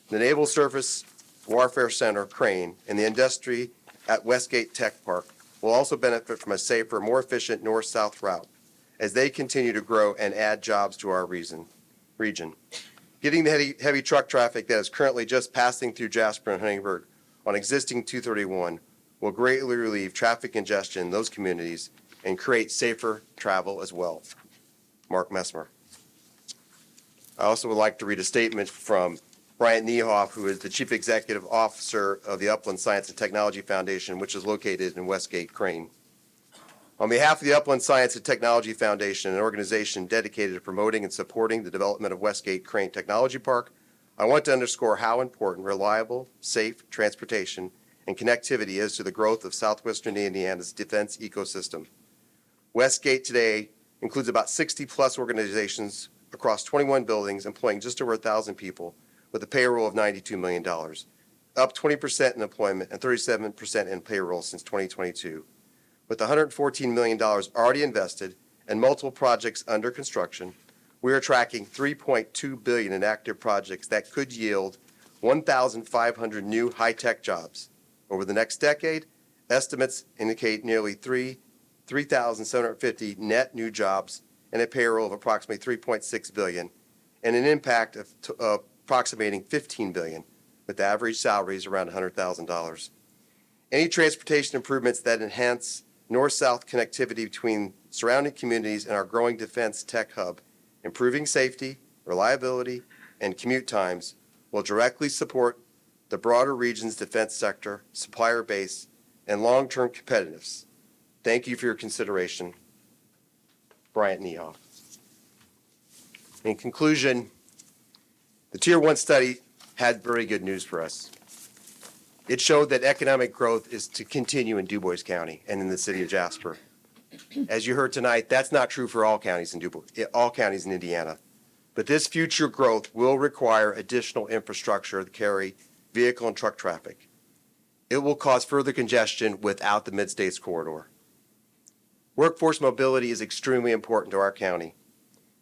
The Naval Surface Warfare Center, Crane, and the industry at Westgate Tech Park will also benefit from a safer, more efficient north-south route as they continue to grow and add jobs to our region. Getting the heavy truck traffic that is currently just passing through Jasper and Huntingburg on existing 231 will greatly relieve traffic congestion in those communities and create safer travel as well. Mark Messmer. I also would like to read a statement from Bryant Niehoff, who is the Chief Executive Officer of the Upland Science and Technology Foundation, which is located in Westgate, Crane. On behalf of the Upland Science and Technology Foundation, an organization dedicated to promoting and supporting the development of Westgate Crane Technology Park, I want to underscore how important reliable, safe transportation and connectivity is to the growth of southwestern Indiana's defense ecosystem. Westgate today includes about 60-plus organizations across 21 buildings employing just over 1,000 people with a payroll of $92 million, up 20% in employment and 37% in payroll since 2022. With $114 million already invested and multiple projects under construction, we are tracking $3.2 billion in active projects that could yield 1,500 new high-tech jobs. Over the next decade, estimates indicate nearly 3,750 net new jobs and a payroll of approximately $3.6 billion and an impact of approximating $15 billion, with average salaries around $100,000. Any transportation improvements that enhance north-south connectivity between surrounding communities and our growing defense tech hub, improving safety, reliability, and commute times will directly support the broader region's defense sector, supplier base, and long-term competitiveness. Thank you for your consideration. Bryant Niehoff. In conclusion, the Tier 1 study had very good news for us. It showed that economic growth is to continue in DuBois County and in the city of Jasper. As you heard tonight, that's not true for all counties in all counties in Indiana. But this future growth will require additional infrastructure to carry vehicle and truck traffic. It will cause further congestion without the Mid-States corridor. Workforce mobility is extremely important to our county.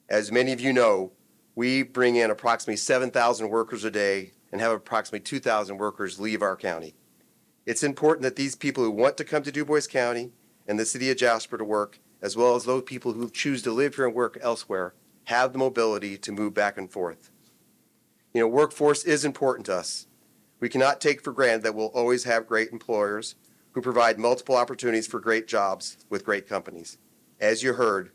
As many of you know, we bring in approximately 7,000 workers a day and have approximately 2,000 workers leave our county. It's important that these people who want to come to DuBois County and the city of Jasper to work, as well as those people who choose to live here and work elsewhere, have the mobility to move back and forth. You know, workforce is important to us. We cannot take for granted that we'll always have great employers who provide multiple opportunities for great jobs with great companies. As you heard,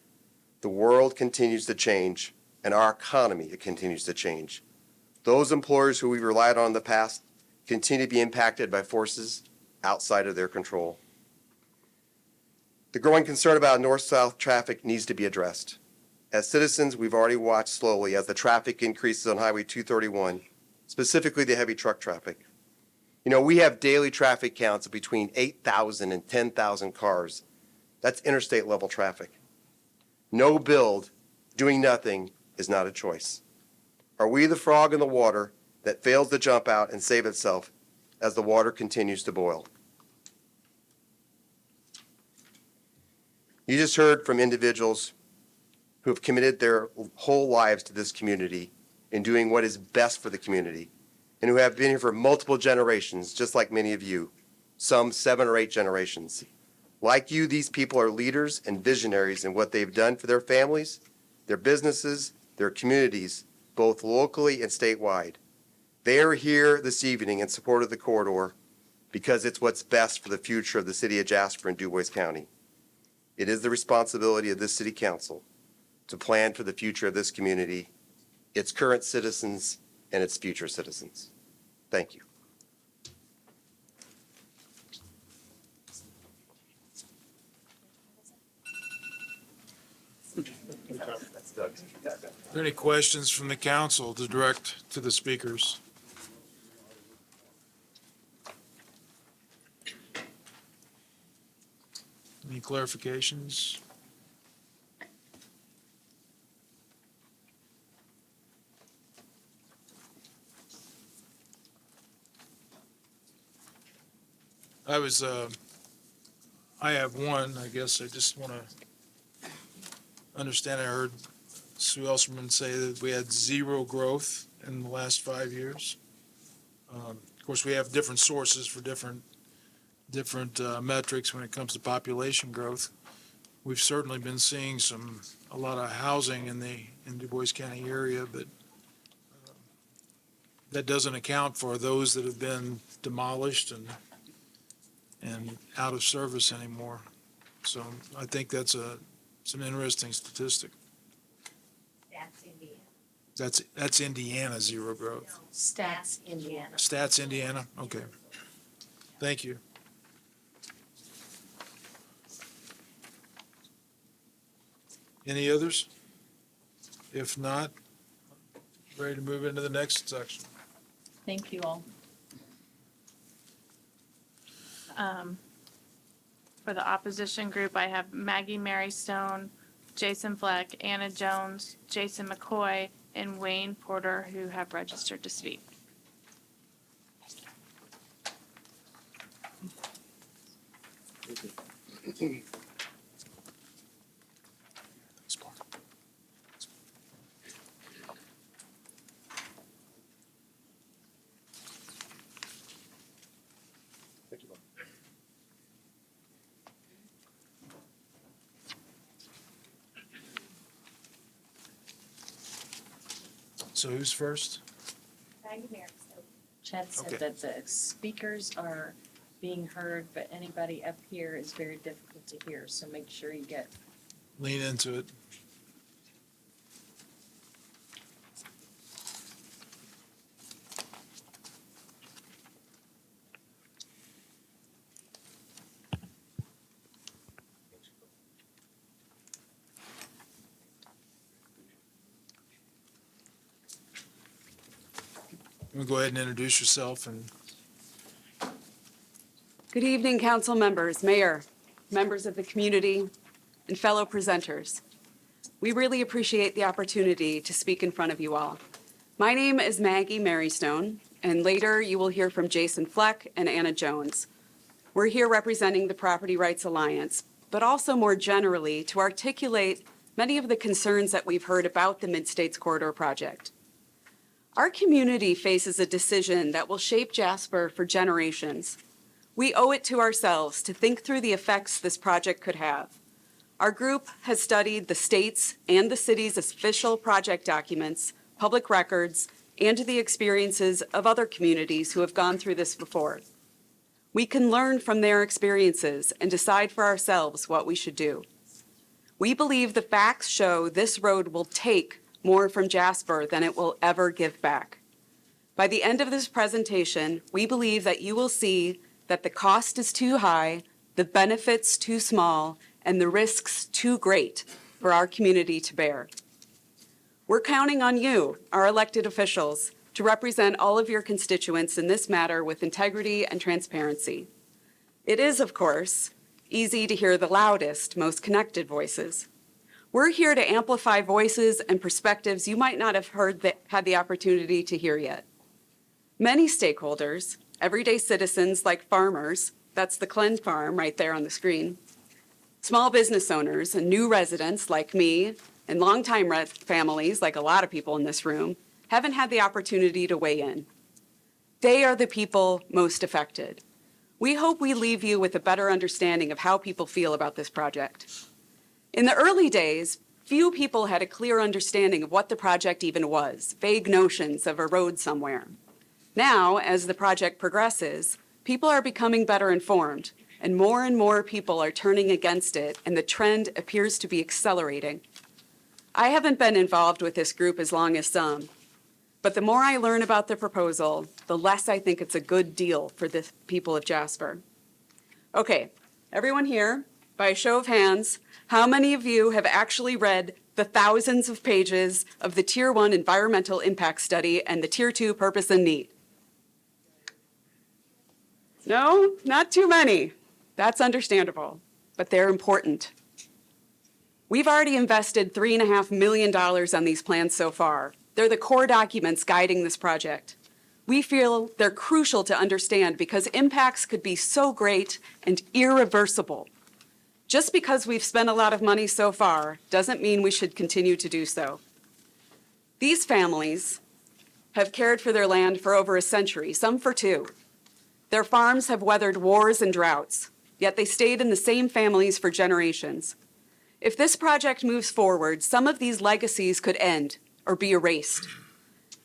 the world continues to change, and our economy continues to change. Those employers who we relied on in the past continue to be impacted by forces outside of their control. The growing concern about north-south traffic needs to be addressed. As citizens, we've already watched slowly as the traffic increases on Highway 231, specifically the heavy truck traffic. You know, we have daily traffic counts of between 8,000 and 10,000 cars. That's interstate level traffic. No build, doing nothing is not a choice. Are we the frog in the water that fails to jump out and save itself as the water continues to boil? You just heard from individuals who have committed their whole lives to this community in doing what is best for the community, and who have been here for multiple generations, just like many of you, some 7 or 8 generations. Like you, these people are leaders and visionaries in what they've done for their families, their businesses, their communities, both locally and statewide. They are here this evening in support of the corridor because it's what's best for the future of the city of Jasper and DuBois County. It is the responsibility of this city council to plan for the future of this community, its current citizens, and its future citizens. Thank you. Are there any questions from the council to direct to the speakers? Any clarifications? I have one, I guess I just want to understand, I heard Sue Elserman say that we had zero growth in the last 5 years. Of course, we have different sources for different metrics when it comes to population growth. We've certainly been seeing a lot of housing in Du Bois County area, but that doesn't account for those that have been demolished and out of service anymore. So I think it's an interesting statistic. That's Indiana. That's Indiana, zero growth. Stats Indiana. Stats Indiana, okay. Thank you. Any others? If not, ready to move into the next section. Thank you all. For the opposition group, I have Maggie Mary Stone, Jason Fleck, Anna Jones, Jason McCoy, and Wayne Porter, who have registered to speak. So who's first? Chad said Okay. that the speakers are being heard, but anybody up here is very difficult to hear, so make sure you get. Lean into it. You wanna go ahead and introduce yourself and Good evening, council members, mayor, members of the community, and fellow presenters. We really appreciate the opportunity to speak in front of you all. My name is Maggie Marystone, and later you will hear from Jason Fleck and Anna Jones. We're here representing the Property Rights Alliance, but also more generally to articulate many of the concerns that we've heard about the Mid-States Corridor project. Our community faces a decision that will shape Jasper for generations. We owe it to ourselves to think through the effects this project could have. Our group has studied the state's and the city's official project documents, public records, and the experiences of other communities who have gone through this before. We can learn from their experiences and decide for ourselves what we should do. We believe the facts show this road will take more from Jasper than it will ever give back. By the end of this presentation, we believe that you will see that the cost is too high, the benefits too small, and the risks too great for our community to bear. We're counting on you, our elected officials, to represent all of your constituents in this matter with integrity and transparency. It is, of course, easy to hear the loudest, most connected voices. We're here to amplify voices and perspectives you might not have had the opportunity to hear yet. Many stakeholders, everyday citizens like farmers, that's the Kaitlyn farm right there on the screen, small business owners and new residents like me, and longtime families like a lot of people in this room, haven't had the opportunity to weigh in. They are the people most affected. We hope we leave you with a better understanding of how people feel about this project. In the early days, few people had a clear understanding of what the project even was, vague notions of a road somewhere. Now, as the project progresses, people are becoming better informed, and more people are turning against it, and the trend appears to be accelerating. I haven't been involved with this group as long as some, but the more I learn about the proposal, the less I think it's a good deal for the people of Jasper. Okay, everyone here, by a show of hands, how many of you have actually read the thousands of pages of the Tier 1 Environmental Impact Study and the Tier 2 Purpose and Need? No, not too many. That's understandable, but they're important. We've already invested $3.5 million on these plans so far. They're the core documents guiding this project. We feel they're crucial to understand because impacts could be so great and irreversible. Just because we've spent a lot of money so far doesn't mean we should continue to do so. These families have cared for their land for over a century, some for two. Their farms have weathered wars and droughts, yet they stayed in the same families for generations. If this project moves forward, some of these legacies could end or be erased.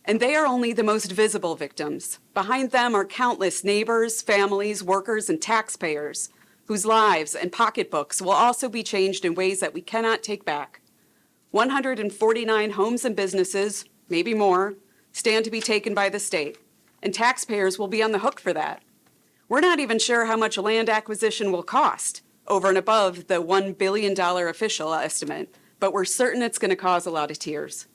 And they are only the most visible victims. Behind them are countless neighbors, families, workers, and taxpayers whose lives and pocketbooks will also be changed in ways that we cannot take back. 149 homes and businesses, maybe more, stand to be taken by the state, and taxpayers will be on the hook for that. We're not even sure how much land acquisition will cost, over and above the $1 billion official estimate, but we're certain it's going to cause a lot of tears.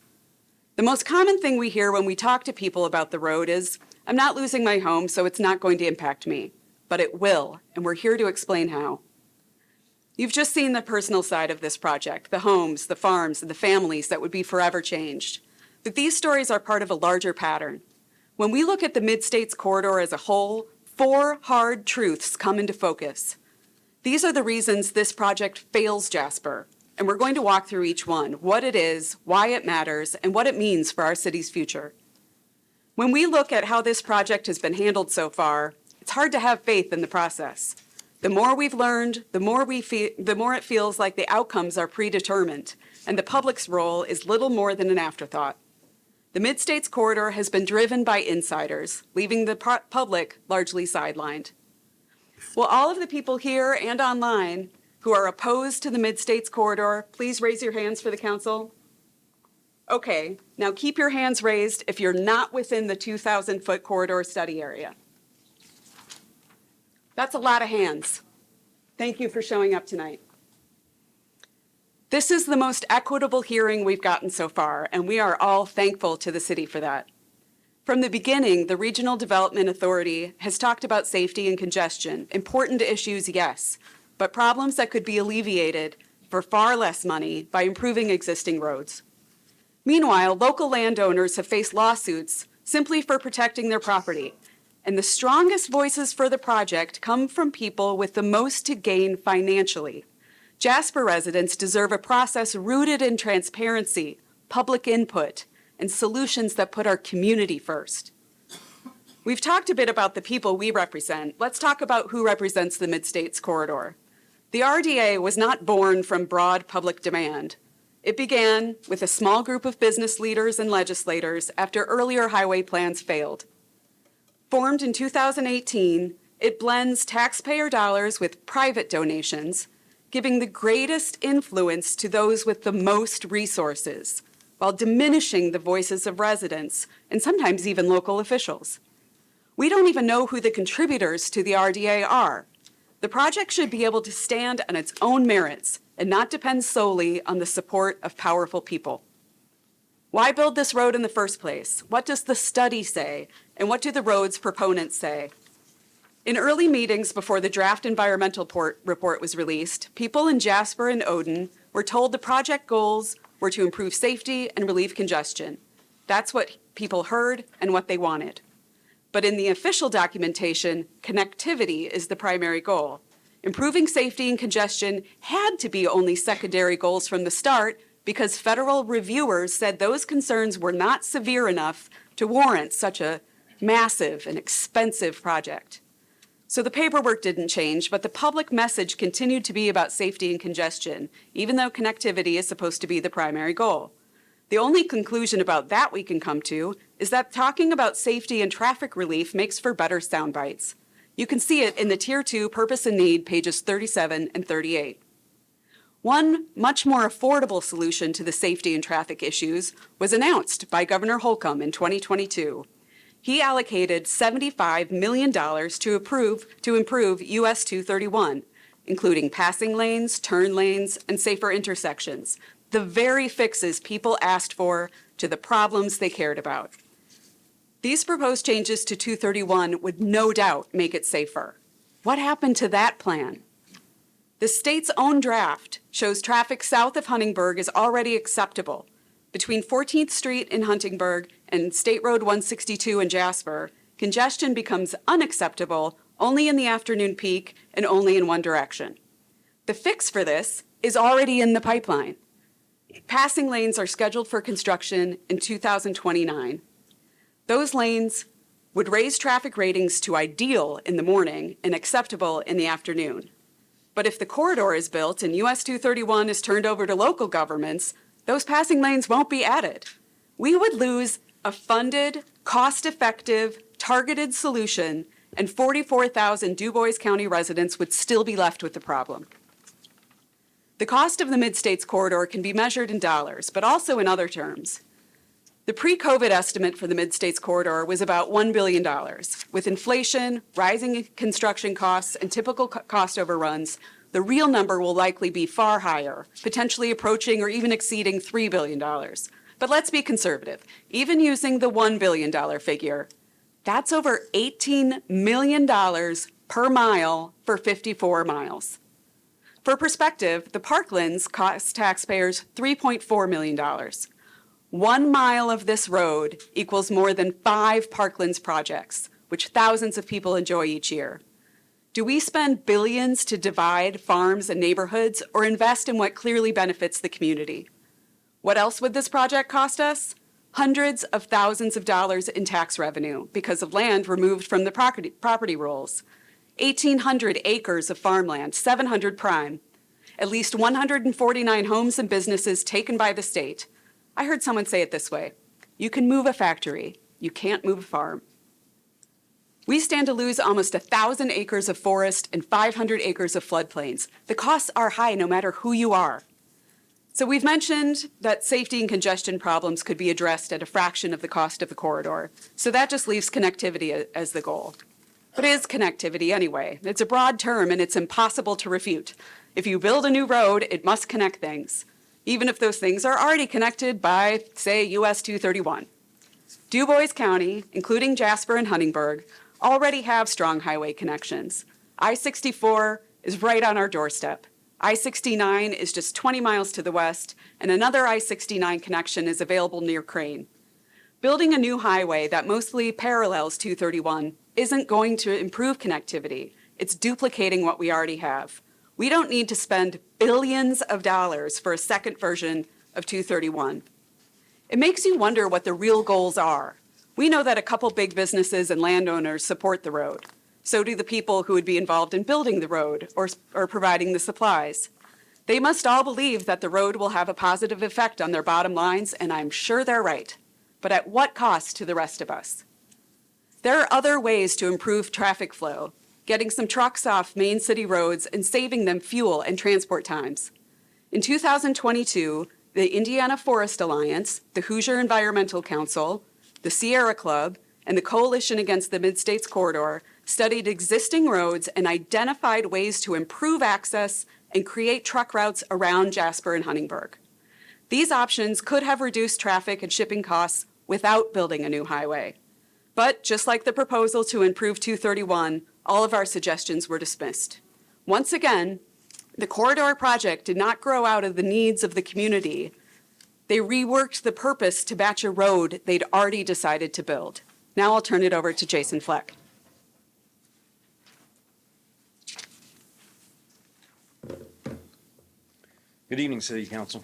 The most common thing we hear when we talk to people about the road is, I'm not losing my home, so it's not going to impact me. But it will, and we're here to explain how. You've just seen the personal side of this project, the homes, the farms, and the families that would be forever changed. But these stories are part of a larger pattern. When we look at the Mid-States corridor as a whole, 4 hard truths come into focus. These are the reasons this project fails Jasper, and we're going to walk through each one, what it is, why it matters, and what it means for our city's future. When we look at how this project has been handled so far, it's hard to have faith in the process. The more we've learned, the more it feels like the outcomes are predetermined, and the public's role is little more than an afterthought. The Mid-States corridor has been driven by insiders, leaving the public largely sidelined. Will all of the people here and online who are opposed to the Mid-States corridor please raise your hands for the council? Okay, now keep your hands raised if you're not within the 2,000-foot corridor study area. That's a lot of hands. Thank you for showing up tonight. This is the most equitable hearing we've gotten so far, and we are all thankful to the city for that. From the beginning, the Regional Development Authority has talked about safety and congestion, important issues, yes, but problems that could be alleviated for far less money by improving existing roads. Meanwhile, local landowners have faced lawsuits simply for protecting their property, and the strongest voices for the project come from people with the most to gain financially. Jasper residents deserve a process rooted in transparency, public input, and solutions that put our community first. We've talked a bit about the people we represent. Let's talk about who represents the Mid-States corridor. The RDA was not born from broad public demand. It began with a small group of business leaders and legislators after earlier highway plans failed. Formed in 2018, it blends taxpayer dollars with private donations, giving the greatest influence to those with the most resources, while diminishing the voices of residents and sometimes even local officials. We don't even know who the contributors to the RDA are. The project should be able to stand on its own merits and not depend solely on the support of powerful people. Why build this road in the first place? What does the study say? And what do the road's proponents say? In early meetings before the draft environmental report was released, people in Jasper and Odin were told the project goals were to improve safety and relieve congestion. That's what people heard and what they wanted. But in the official documentation, connectivity is the primary goal. Improving safety and congestion had to be only secondary goals from the start because federal reviewers said those concerns were not severe enough to warrant such a massive and expensive project. So the paperwork didn't change, but the public message continued to be about safety and congestion, even though connectivity is supposed to be the primary goal. The only conclusion about that we can come to is that talking about safety and traffic relief makes for better sound bites. You can see it in the Tier 2 Purpose and Need, pages 37 and 38. One much more affordable solution to the safety and traffic issues was announced by Governor Holcomb in 2022. He allocated $75 million to improve US 231, including passing lanes, turn lanes, and safer intersections, the very fixes people asked for to the problems they cared about. These proposed changes to 231 would no doubt make it safer. What happened to that plan? The state's own draft shows traffic south of Huntingburg is already acceptable. Between 14th Street in Huntingburg and State Road 162 in Jasper, congestion becomes unacceptable only in the afternoon peak and only in one direction. The fix for this is already in the pipeline. Passing lanes are scheduled for construction in 2029. Those lanes would raise traffic ratings to ideal in the morning and acceptable in the afternoon. But if the corridor is built and US 231 is turned over to local governments, those passing lanes won't be added. We would lose a funded, cost-effective, targeted solution, and 44,000 DuBois County residents would still be left with the problem. The cost of the Mid-States Corridor can be measured in dollars, but also in other terms. The pre-COVID estimate for the Mid-States Corridor was about $1 billion. With inflation, rising construction costs, and typical cost overruns, the real number will likely be far higher, potentially approaching or even exceeding $3 billion. But let's be conservative. Even using the $1 billion figure, that's over $18 million per mile for 54 miles. For perspective, the Parklands cost taxpayers $3.4 million. 1 mile of this road equals more than 5 Parklands projects, which thousands of people enjoy each year. Do we spend billions to divide farms and neighborhoods or invest in what clearly benefits the community? What else would this project cost us? Hundreds of thousands of dollars in tax revenue because of land removed from the property rolls. 1,800 acres of farmland, 700 prime. At least 149 homes and businesses taken by the state. I heard someone say it this way: you can move a factory, you can't move a farm. We stand to lose almost 1,000 acres of forest and 500 acres of floodplains. The costs are high no matter who you are. So we've mentioned that safety and congestion problems could be addressed at a fraction of the cost of the corridor. So that just leaves connectivity as the goal. What is connectivity anyway? It's a broad term and it's impossible to refute. If you build a new road, it must connect things, even if those things are already connected by, say, US 231. DuBois County, including Jasper and Huntingburg, already have strong highway connections. I-64 is right on our doorstep. I-69 is just 20 miles to the west, and another I-69 connection is available near Crane. Building a new highway that mostly parallels 231 isn't going to improve connectivity. It's duplicating what we already have. We don't need to spend billions of dollars for a second version of 231. It makes you wonder what the real goals are. We know that a couple big businesses and landowners support the road. So do the people who would be involved in building the road or providing the supplies. They must all believe that the road will have a positive effect on their bottom lines, and I'm sure they're right. But at what cost to the rest of us? There are other ways to improve traffic flow, getting some trucks off main city roads and saving them fuel and transport times. In 2022, the Indiana Forest Alliance, the Hoosier Environmental Council, the Sierra Club, and the Coalition Against the Mid-States Corridor studied existing roads and identified ways to improve access and create truck routes around Jasper and Huntingburg. These options could have reduced traffic and shipping costs without building a new highway. But just like the proposal to improve 231, all of our suggestions were dismissed. Once again, the corridor project did not grow out of the needs of the community. They reworked the purpose to match a road they'd already decided to build. Now I'll turn it over to Jason Fleck. Good evening, City Council.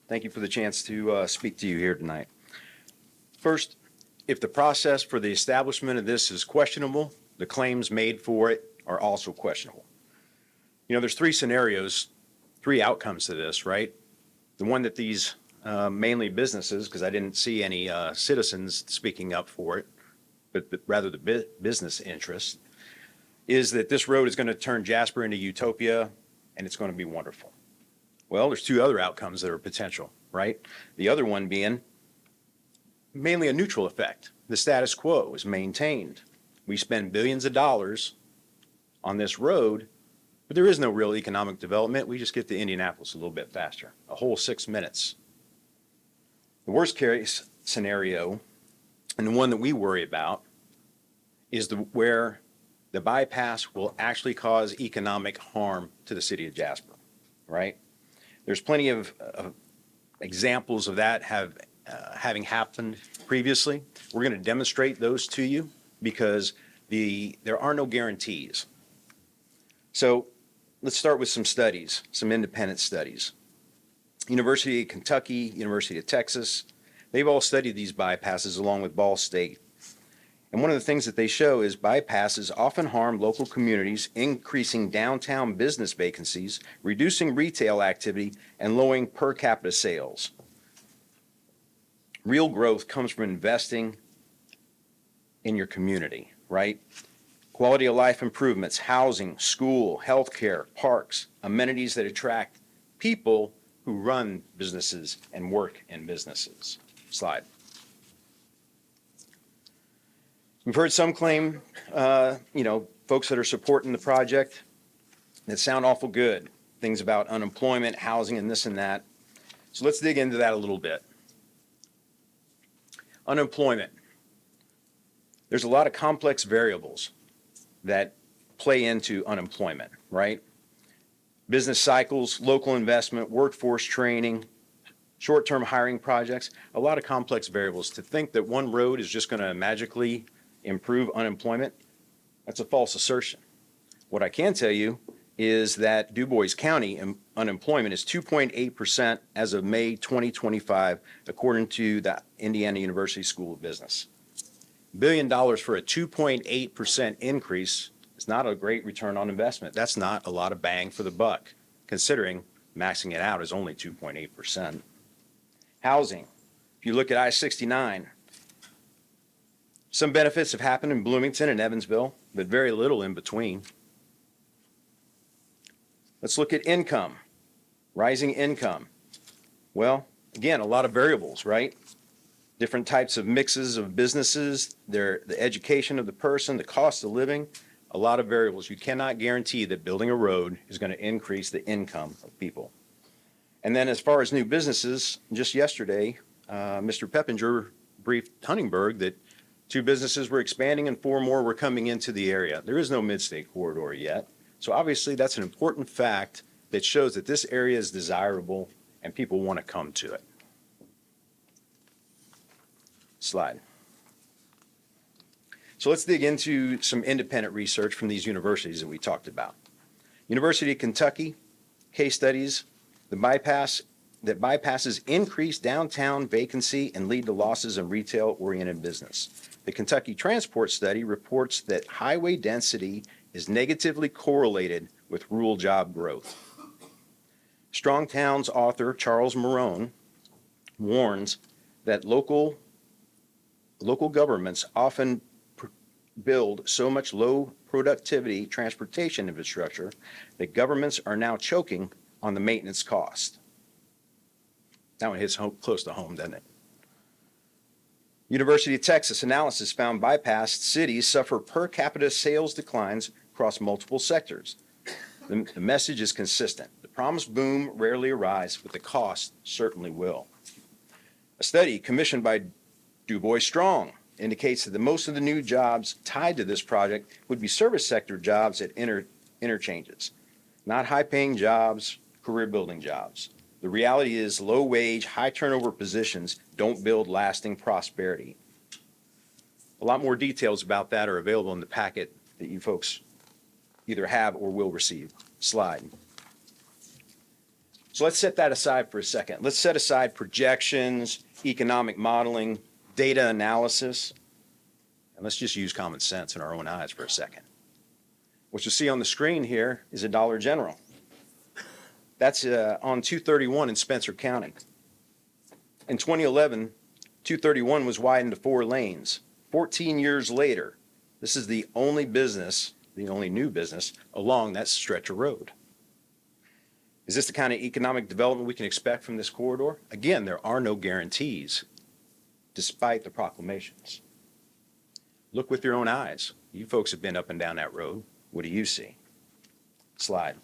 Thank you for the chance to speak to you here tonight. First, if the process for the establishment of this is questionable, the claims made for it are also questionable. You know, there's 3 scenarios, 3 outcomes to this, right? The one that these mainly businesses, because I didn't see any citizens speaking up for it, but rather the business interests, is that this road is going to turn Jasper into utopia and it's going to be wonderful. Well, there's 2 other outcomes that are potential, right? The other one being mainly a neutral effect. The status quo is maintained. We spend billions of dollars on this road, but there is no real economic development. We just get to Indianapolis a little bit faster, a whole 6 minutes. The worst case scenario, and the one that we worry about, is where the bypass will actually cause economic harm to the city of Jasper, right? There's plenty of examples of that having happened previously. We're going to demonstrate those to you because there are no guarantees. So let's start with some studies, some independent studies. University of Kentucky, University of Texas, they've all studied these bypasses along with Ball State. And one of the things that they show is bypasses often harm local communities, increasing downtown business vacancies, reducing retail activity, and lowering per capita sales. Real growth comes from investing in your community, right? Quality of life improvements, housing, school, healthcare, parks, amenities that attract people who run businesses and work in businesses. Slide. We've heard some claim, folks that are supporting the project that sound awful good. Things about unemployment, housing, and this and that. So let's dig into that a little bit. Unemployment. There's a lot of complex variables that play into unemployment, right? Business cycles, local investment, workforce training, short-term hiring projects, a lot of complex variables. To think that one road is just going to magically improve unemployment, that's a false assertion. What I can tell you is that Du Bois County unemployment is 2.8% as of May 2025, according to the Indiana University School of Business. $1 billion for a 2.8% increase is not a great return on investment. That's not a lot of bang for the buck, considering maxing it out is only 2.8%. Housing. If you look at I-69, some benefits have happened in Bloomington and Evansville, but very little in between. Let's look at income, rising income. Well, again, a lot of variables, right? Different types of mixes of businesses, the education of the person, the cost of living, a lot of variables. You cannot guarantee that building a road is going to increase the income of people. And then as far as new businesses, just yesterday, Mr. Peppinger briefed Huntingburg that 2 businesses were expanding and 4 more were coming into the area. There is no mid-state corridor yet. So obviously that's an important fact that shows that this area is desirable and people want to come to it. Slide. So let's dig into some independent research from these universities that we talked about. University of Kentucky, case studies, bypasses increase downtown vacancy and lead to losses in retail-oriented business. The Kentucky Transport Study reports that highway density is negatively correlated with rural job growth. Strong Towns author Charles Marone warns that local governments often build so much low productivity transportation infrastructure that governments are now choking on the maintenance cost. That one hits close to home, doesn't it? University of Texas analysis found bypassed cities suffer per capita sales declines across multiple sectors. The message is consistent. The promised boom rarely arrives, but the cost certainly will. A study commissioned by Du Bois Strong indicates that most of the new jobs tied to this project would be service sector jobs at interchanges, not high-paying jobs, career-building jobs. The reality is low-wage, high-turnover positions don't build lasting prosperity. A lot more details about that are available in the packet that you folks either have or will receive. Slide. So let's set that aside for a second. Let's set aside projections, economic modeling, data analysis, and let's just use common sense in our own eyes for a second. What you see on the screen here is a Dollar General. That's on 231 in Spencer County. In 2011, 231 was widened to 4 lanes. 14 years later, this is the only new business along that stretch of road. Is this the kind of economic development we can expect from this corridor? Again, there are no guarantees, despite the proclamations. Look with your own eyes. You folks have been up and down that road. What do you see? Slide.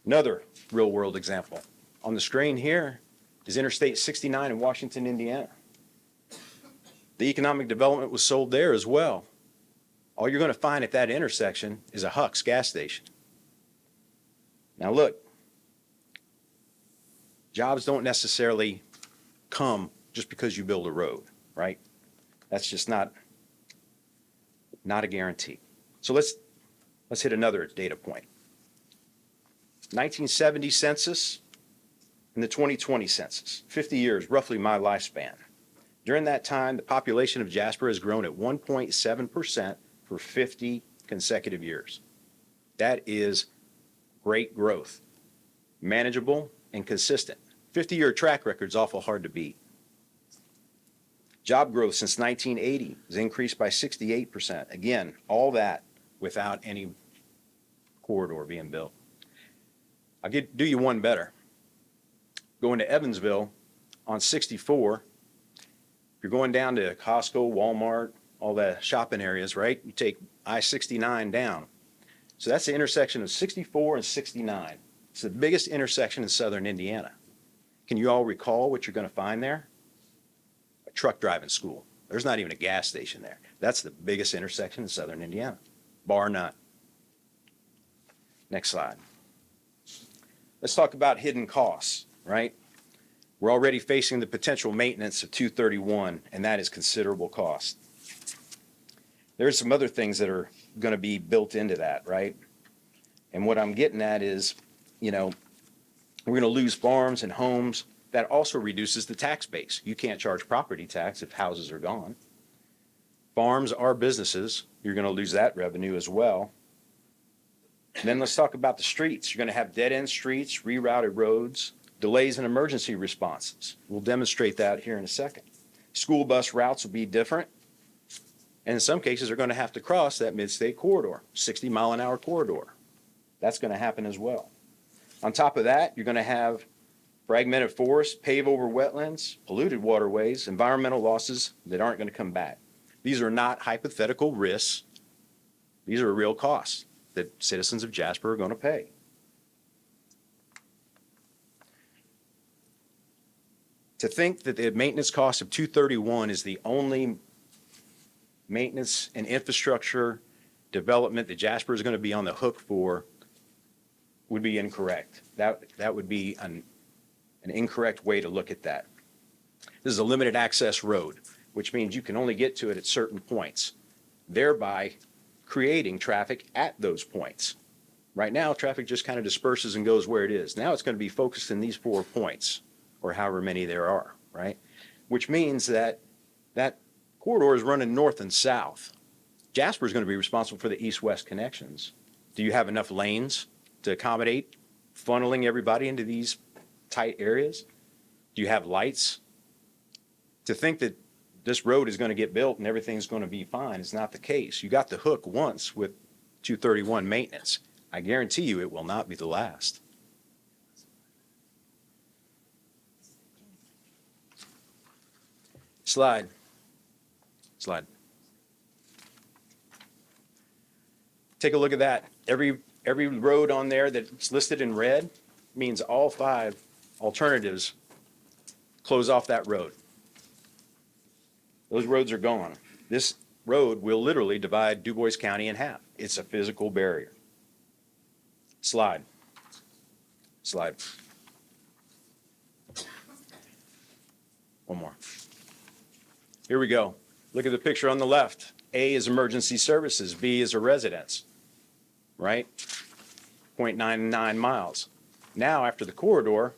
Another real-world example. On the screen here is Interstate 69 in Washington, Indiana. The economic development was sold there as well. All you're going to find at that intersection is a Huck's gas station. Now look, jobs don't necessarily come just because you build a road, right? That's just not a guarantee. So let's hit another data point. 1970 census, in the 2020 census, 50 years, roughly my lifespan. During that time, the population of Jasper has grown at 1.7% for 50 consecutive years. That is great growth, manageable and consistent. 50-year track record is awful hard to beat. Job growth since 1980 has increased by 68%. Again, all that without any corridor being built. I'll do you one better. Going to Evansville on 64, if you're going down to Costco, Walmart, all the shopping areas, right? You take I-69 down. So that's the intersection of 64 and 69. It's the biggest intersection in southern Indiana. Can you all recall what you're going to find there? A truck driving school. There's not even a gas station there. That's the biggest intersection in southern Indiana, bar none. Next slide. Let's talk about hidden costs, right? We're already facing the potential maintenance of 231, and that is considerable cost. There's some other things that are going to be built into that, right? And what I'm getting at is, you know, we're going to lose farms and homes. That also reduces the tax base. You can't charge property tax if houses are gone. Farms are businesses. You're going to lose that revenue as well. And then let's talk about the streets. You're going to have dead-end streets, rerouted roads, delays in emergency responses. We'll demonstrate that here in a second. School bus routes will be different. And in some cases, they're going to have to cross that mid-state corridor, 60-mile-an-hour corridor. That's going to happen as well. On top of that, you're going to have fragmented forests, pave over wetlands, polluted waterways, environmental losses that aren't going to come back. These are not hypothetical risks. These are real costs that citizens of Jasper are going to pay. To think that the maintenance cost of 231 is the only maintenance and infrastructure development that Jasper is going to be on the hook for would be incorrect. That would be an incorrect way to look at that. This is a limited access road, which means you can only get to it at certain points, thereby creating traffic at those points. Right now, traffic just kind of disperses and goes where it is. Now it's going to be focused in these 4 points, or however many there are, right? Which means that that corridor is running north and south. Jasper is going to be responsible for the east-west connections. Do you have enough lanes to accommodate funneling everybody into these tight areas? Do you have lights? To think that this road is going to get built and everything's going to be fine is not the case. You got the hook once with 231 maintenance. I guarantee you it will not be the last. Slide. Take a look at that. Every road on there that's listed in red means all 5 alternatives close off that road. Those roads are gone. This road will literally divide Du Bois County in half. It's a physical barrier. Slide. One more. Here we go. Look at the picture on the left. A is emergency services. B is a residence, right? 0.99 miles. Now, after the corridor,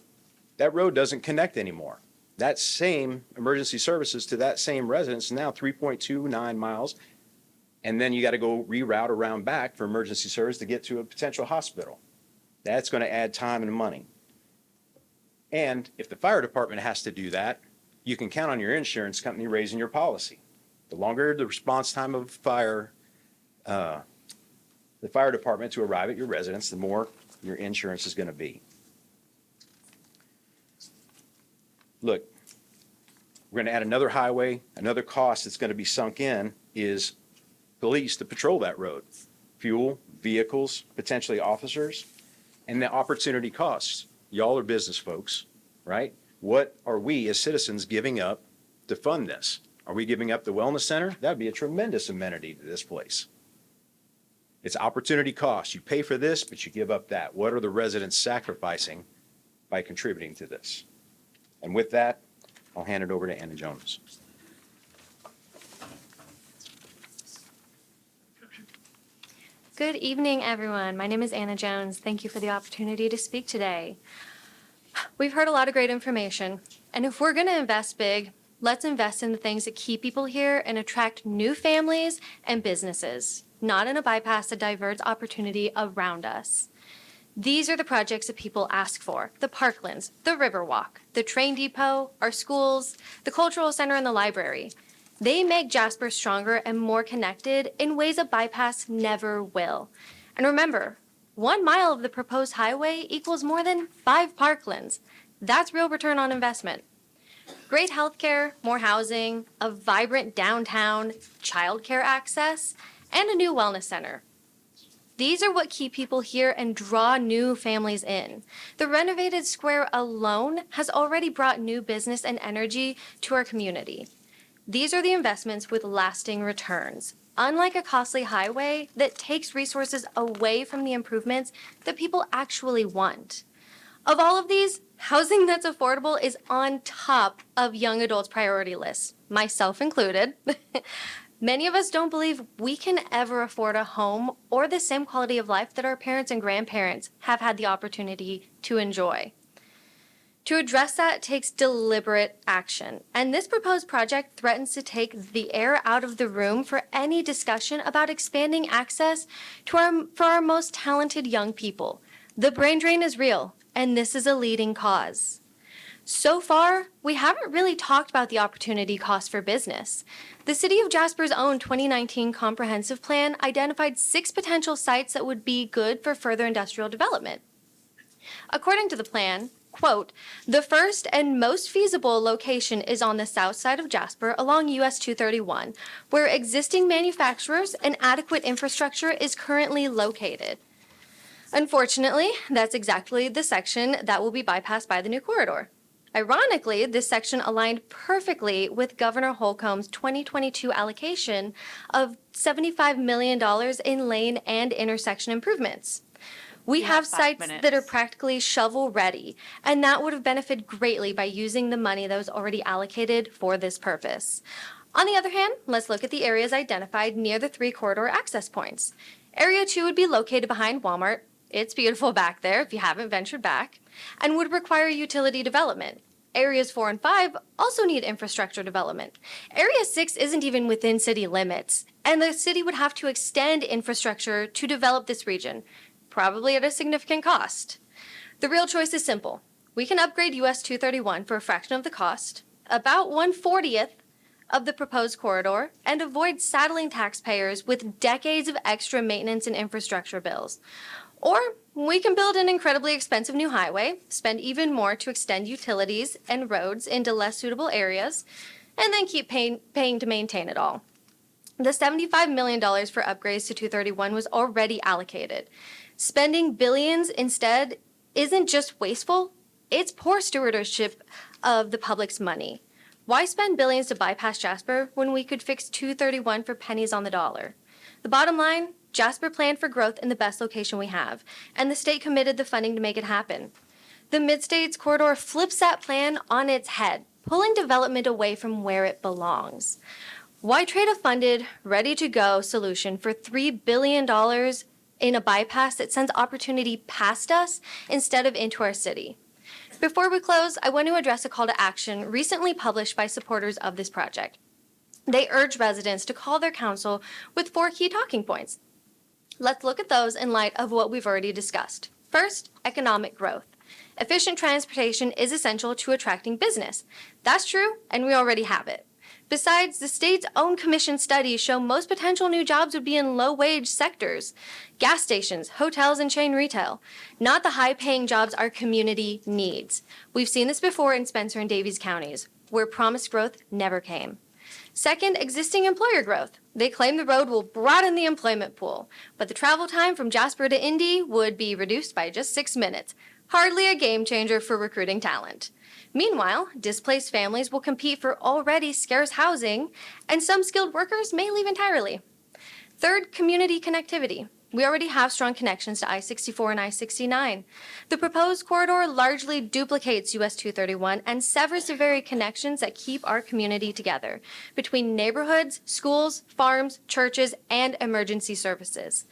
that road doesn't connect anymore. That same emergency services to that same residence now 3.29 miles. And then you got to go reroute around back for emergency service to get to a potential hospital. That's going to add time and money. And if the fire department has to do that, you can count on your insurance company raising your policy. The longer the response time of fire, the fire department to arrive at your residence, the more your insurance is going to be. Look, we're going to add another highway. Another cost that's going to be sunk in is police to patrol that road. Fuel, vehicles, potentially officers, and the opportunity costs. Y'all are business folks, right? What are we as citizens giving up to fund this? Are we giving up the wellness center? That would be a tremendous amenity to this place. It's opportunity cost. You pay for this, but you give up that. What are the residents sacrificing by contributing to this? And with that, I'll hand it over to Anna Jones. Good evening, everyone. My name is Anna Jones. Thank you for the opportunity to speak today. We've heard a lot of great information, and if we're going to invest big, let's invest in the things that keep people here and attract new families and businesses, not in a bypass that diverts opportunity around us. These are the projects that people ask for: the parklands, the Riverwalk, the train depot, our schools, the cultural center, and the library. They make Jasper stronger and more connected in ways a bypass never will. And remember, 1 mile of the proposed highway equals more than 5 parklands. That's real return on investment. Great healthcare, more housing, a vibrant downtown, childcare access, and a new wellness center. These are what keep people here and draw new families in. The renovated square alone has already brought new business and energy to our community. These are the investments with lasting returns, unlike a costly highway that takes resources away from the improvements that people actually want. Of all of these, housing that's affordable is on top of young adults' priority lists, myself included. Many of us don't believe we can ever afford a home or the same quality of life that our parents and grandparents have had the opportunity to enjoy. To address that takes deliberate action, and this proposed project threatens to take the air out of the room for any discussion about expanding access to for our most talented young people. The brain drain is real, and this is a leading cause. So far, we haven't really talked about the opportunity cost for business. The City of Jasper's own 2019 comprehensive plan identified 6 potential sites that would be good for further industrial development. According to the plan, quote, the first and most feasible location is on the south side of Jasper along US 231, where existing manufacturers and adequate infrastructure is currently located. Unfortunately, that's exactly the section that will be bypassed by the new corridor. Ironically, this section aligned perfectly with Governor Holcomb's 2022 allocation of $75 million in lane and intersection improvements. We have sites that are practically shovel-ready, and that would have benefited greatly by using the money that was already allocated for this purpose. On the other hand, let's look at the areas identified near the 3 corridor access points. Area 2 would be located behind Walmart. It's beautiful back there if you haven't ventured back, and would require utility development. Areas 4 and 5 also need infrastructure development. Area 6 isn't even within city limits, and the city would have to extend infrastructure to develop this region, probably at a significant cost. The real choice is simple. We can upgrade US 231 for a fraction of the cost, about 1/40th of the proposed corridor, and avoid saddling taxpayers with decades of extra maintenance and infrastructure bills. Or we can build an incredibly expensive new highway, spend even more to extend utilities and roads into less suitable areas, and then keep paying to maintain it all. The $75 million for upgrades to 231 was already allocated. Spending billions instead isn't just wasteful, it's poor stewardship of the public's money. Why spend billions to bypass Jasper when we could fix 231 for pennies on the dollar? The bottom line, Jasper planned for growth in the best location we have, and the state committed the funding to make it happen. The Mid-States Corridor flips that plan on its head, pulling development away from where it belongs. Why trade a funded, ready-to-go solution for $3 billion in a bypass that sends opportunity past us instead of into our city? Before we close, I want to address a call to action recently published by supporters of this project. They urge residents to call their council with 4 key talking points. Let's look at those in light of what we've already discussed. First, economic growth. Efficient transportation is essential to attracting business. That's true, and we already have it. Besides, the state's own commission studies show most potential new jobs would be in low-wage sectors, gas stations, hotels, and chain retail, not the high-paying jobs our community needs. We've seen this before in Spencer and Davies counties, where promised growth never came. Second, existing employer growth. They claim the road will broaden the employment pool, but the travel time from Jasper to Indy would be reduced by just 6 minutes. Hardly a game changer for recruiting talent. Meanwhile, displaced families will compete for already scarce housing, and some skilled workers may leave entirely. Third, community connectivity. We already have strong connections to I-64 and I-69. The proposed corridor largely duplicates US 231 and severs the very connections that keep our community together between neighborhoods, schools, farms, churches, and emergency services.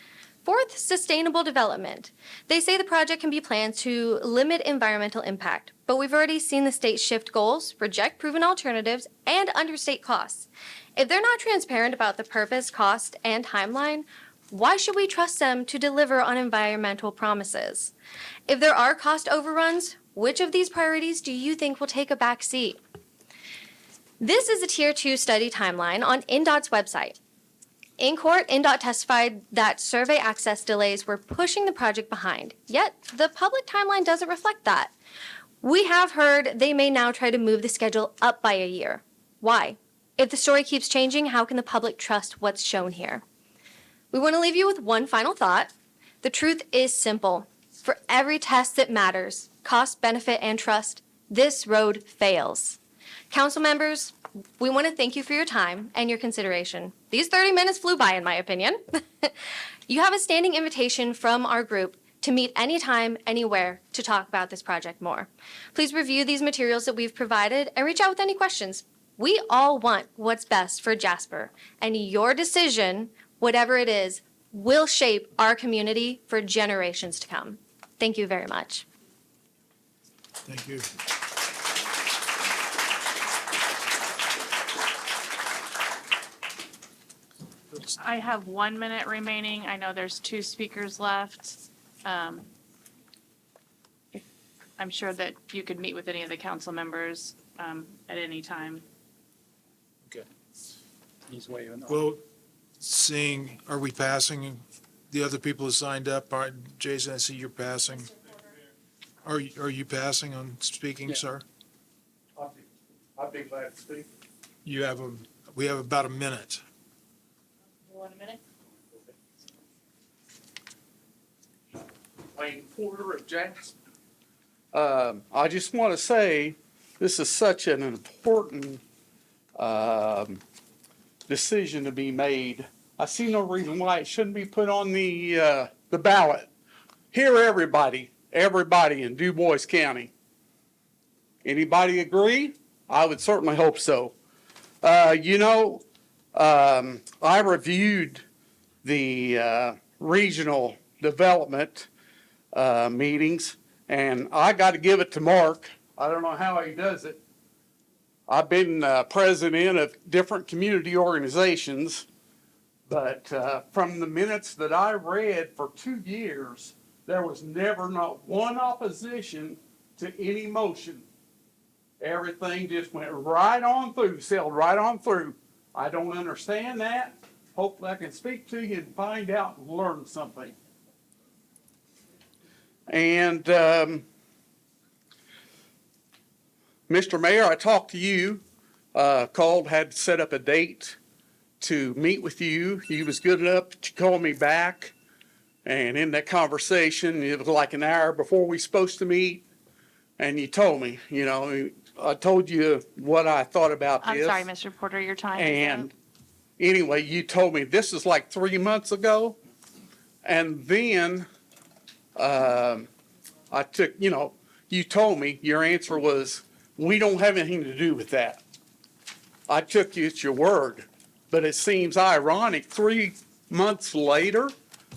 Fourth, sustainable development. They say the project can be planned to limit environmental impact, but we've already seen the state shift goals, reject proven alternatives, and understate costs. If they're not transparent about the purpose, cost, and timeline, why should we trust them to deliver on environmental promises? If there are cost overruns, which of these priorities do you think will take a back seat? This is a Tier 2 study timeline on INDOT's website. In court, INDOT testified that survey access delays were pushing the project behind, yet the public timeline doesn't reflect that. We have heard they may now try to move the schedule up by a year. Why? If the story keeps changing, how can the public trust what's shown here? We want to leave you with one final thought. The truth is simple. For every test that matters, cost, benefit, and trust, this road fails. Council members, we want to thank you for your time and your consideration. These 30 minutes flew by, in my opinion. You have a standing invitation from our group to meet anytime, anywhere, to talk about this project more. Please review these materials that we've provided and reach out with any questions. We all want what's best for Jasper, and your decision, whatever it is, will shape our community for generations to come. Thank you very much. Thank you. I have 1 minute remaining. I know there's 2 speakers left. I'm sure that you could meet with any of the council members at any time. Okay. He's waving. Well, seeing, are we passing the other people who signed up? All right, Jason, I see you're passing. Are you passing on speaking, sir? I'd be glad to speak. We have about a minute. You want a minute? Wayne Porter of Jasper. I just want to say, this is such an important decision to be made. I see no reason why it shouldn't be put on the ballot. Hear everybody in Du Bois County. Anybody agree? I would certainly hope so. I reviewed the regional development meetings, and I got to give it to Mark. I don't know how he does it. I've been president of different community organizations, but from the minutes that I read for 2 years, there was never not one opposition to any motion. Everything just went right on through, sailed right on through. I don't understand that. Hopefully I can speak to you and find out and learn something. And Mr. Mayor, I talked to you, called, had set up a date to meet with you. He was good enough to call me back. And in that conversation, it was like an hour before we were supposed to meet. And you told me, I told you what I thought about this. I'm sorry, Mr. Porter, your time is And up. anyway, you told me this is like 3 months ago. And then I took, you told me your answer was, we don't have anything to do with that. I took you at your word. But it seems ironic, 3 months later,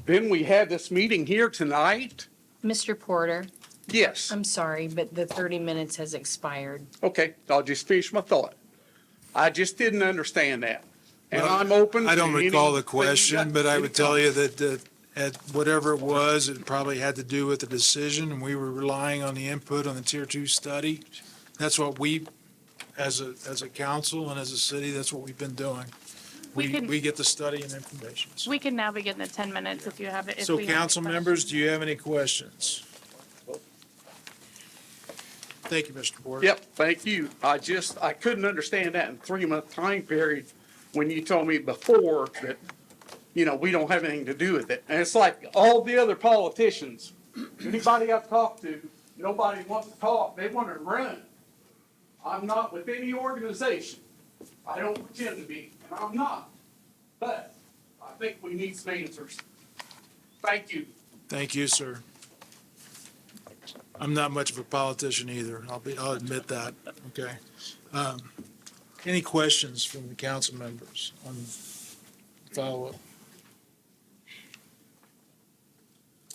then we had this meeting here tonight. Mr. Porter, Yes. I'm sorry, but the 30 minutes has expired. Okay, I'll just finish my thought. I just didn't understand that. And Well, I'm open to I don't recall the anything you question, got- but I any would tell you comments. that at whatever it was, it probably had to do with the decision, and we were relying on the input on the Tier 2 study. That's what we, as a council and as a city, that's what we've been doing. We get the study and information. We can now begin the 10 minutes if you have it. if So we have council members, do you have any questions? Thank you, Mr. Porter. Yep, thank you. I couldn't understand that in 3 month time period when you told me before that, we don't have anything to do with it. And it's like all the other politicians, anybody I've talked to, nobody wants to talk. They want to run. I'm not with any organization. I don't pretend to be, and I'm not. But I think we need some answers. Thank you. Thank you, sir. I'm not much of a politician either. I'll admit that. Okay. Any questions from the council members on follow-up?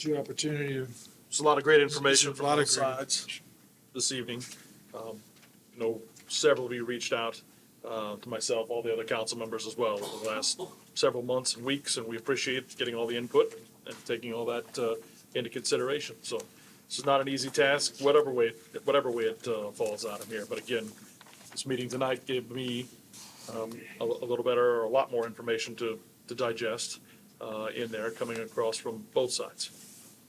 It's your opportunity to. There's a lot of great information There's a from lot both of great sides this evening. You know, several of you reached out to myself, all the other council members as well over the last several months and weeks, and we appreciate getting all the input and taking all that into consideration. So this is not an easy task, whatever way it falls out of here. But again, this meeting tonight gave me a little better, or a lot more information to digest in there, coming across from both sides.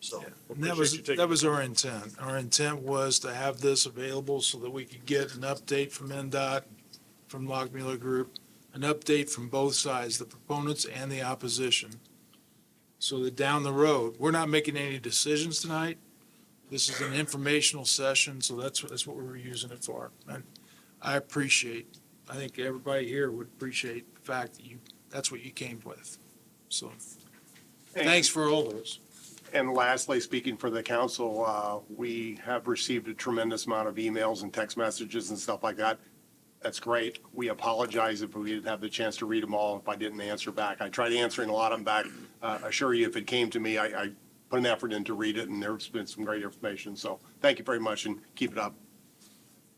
So we And appreciate you taking. that was our intent. Our intent was to have this available so that we could get an update from NDOT, from Lockmuir Group, an update from both sides, the proponents and the opposition. So that down the road, we're not making any decisions tonight. This is an informational session, so that's what we're using it for. And I think everybody here would appreciate the fact that that's what you came with. So, thanks for all those. And lastly, speaking for the council, we have received a tremendous amount of emails and text messages and stuff like that. That's great. We apologize if we didn't have the chance to read them all, if I didn't answer back. I tried answering a lot of them back. Assure you, if it came to me, I put an effort in to read it, and there's been some great information. So thank you very much, and keep it up.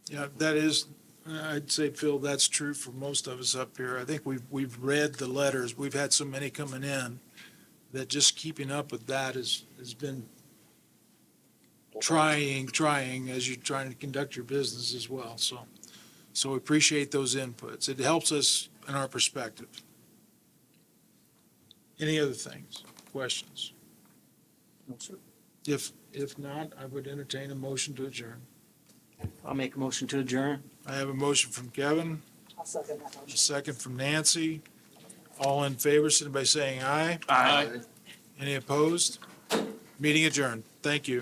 Yeah, that is, I'd say, Phil, that's true for most of us up here. I think we've read the letters. We've had so many coming in that just keeping up with that has been trying as you're trying to conduct your business as well. So we appreciate those inputs. It helps us in our perspective. Any other things, questions? No, sir. If not, I would entertain a motion to adjourn. I'll make a motion to adjourn. I have a motion from Kevin, I'll second that motion. a second from Nancy. All in favor, signify by saying aye. Aye. Any opposed? Meeting adjourned. Thank you.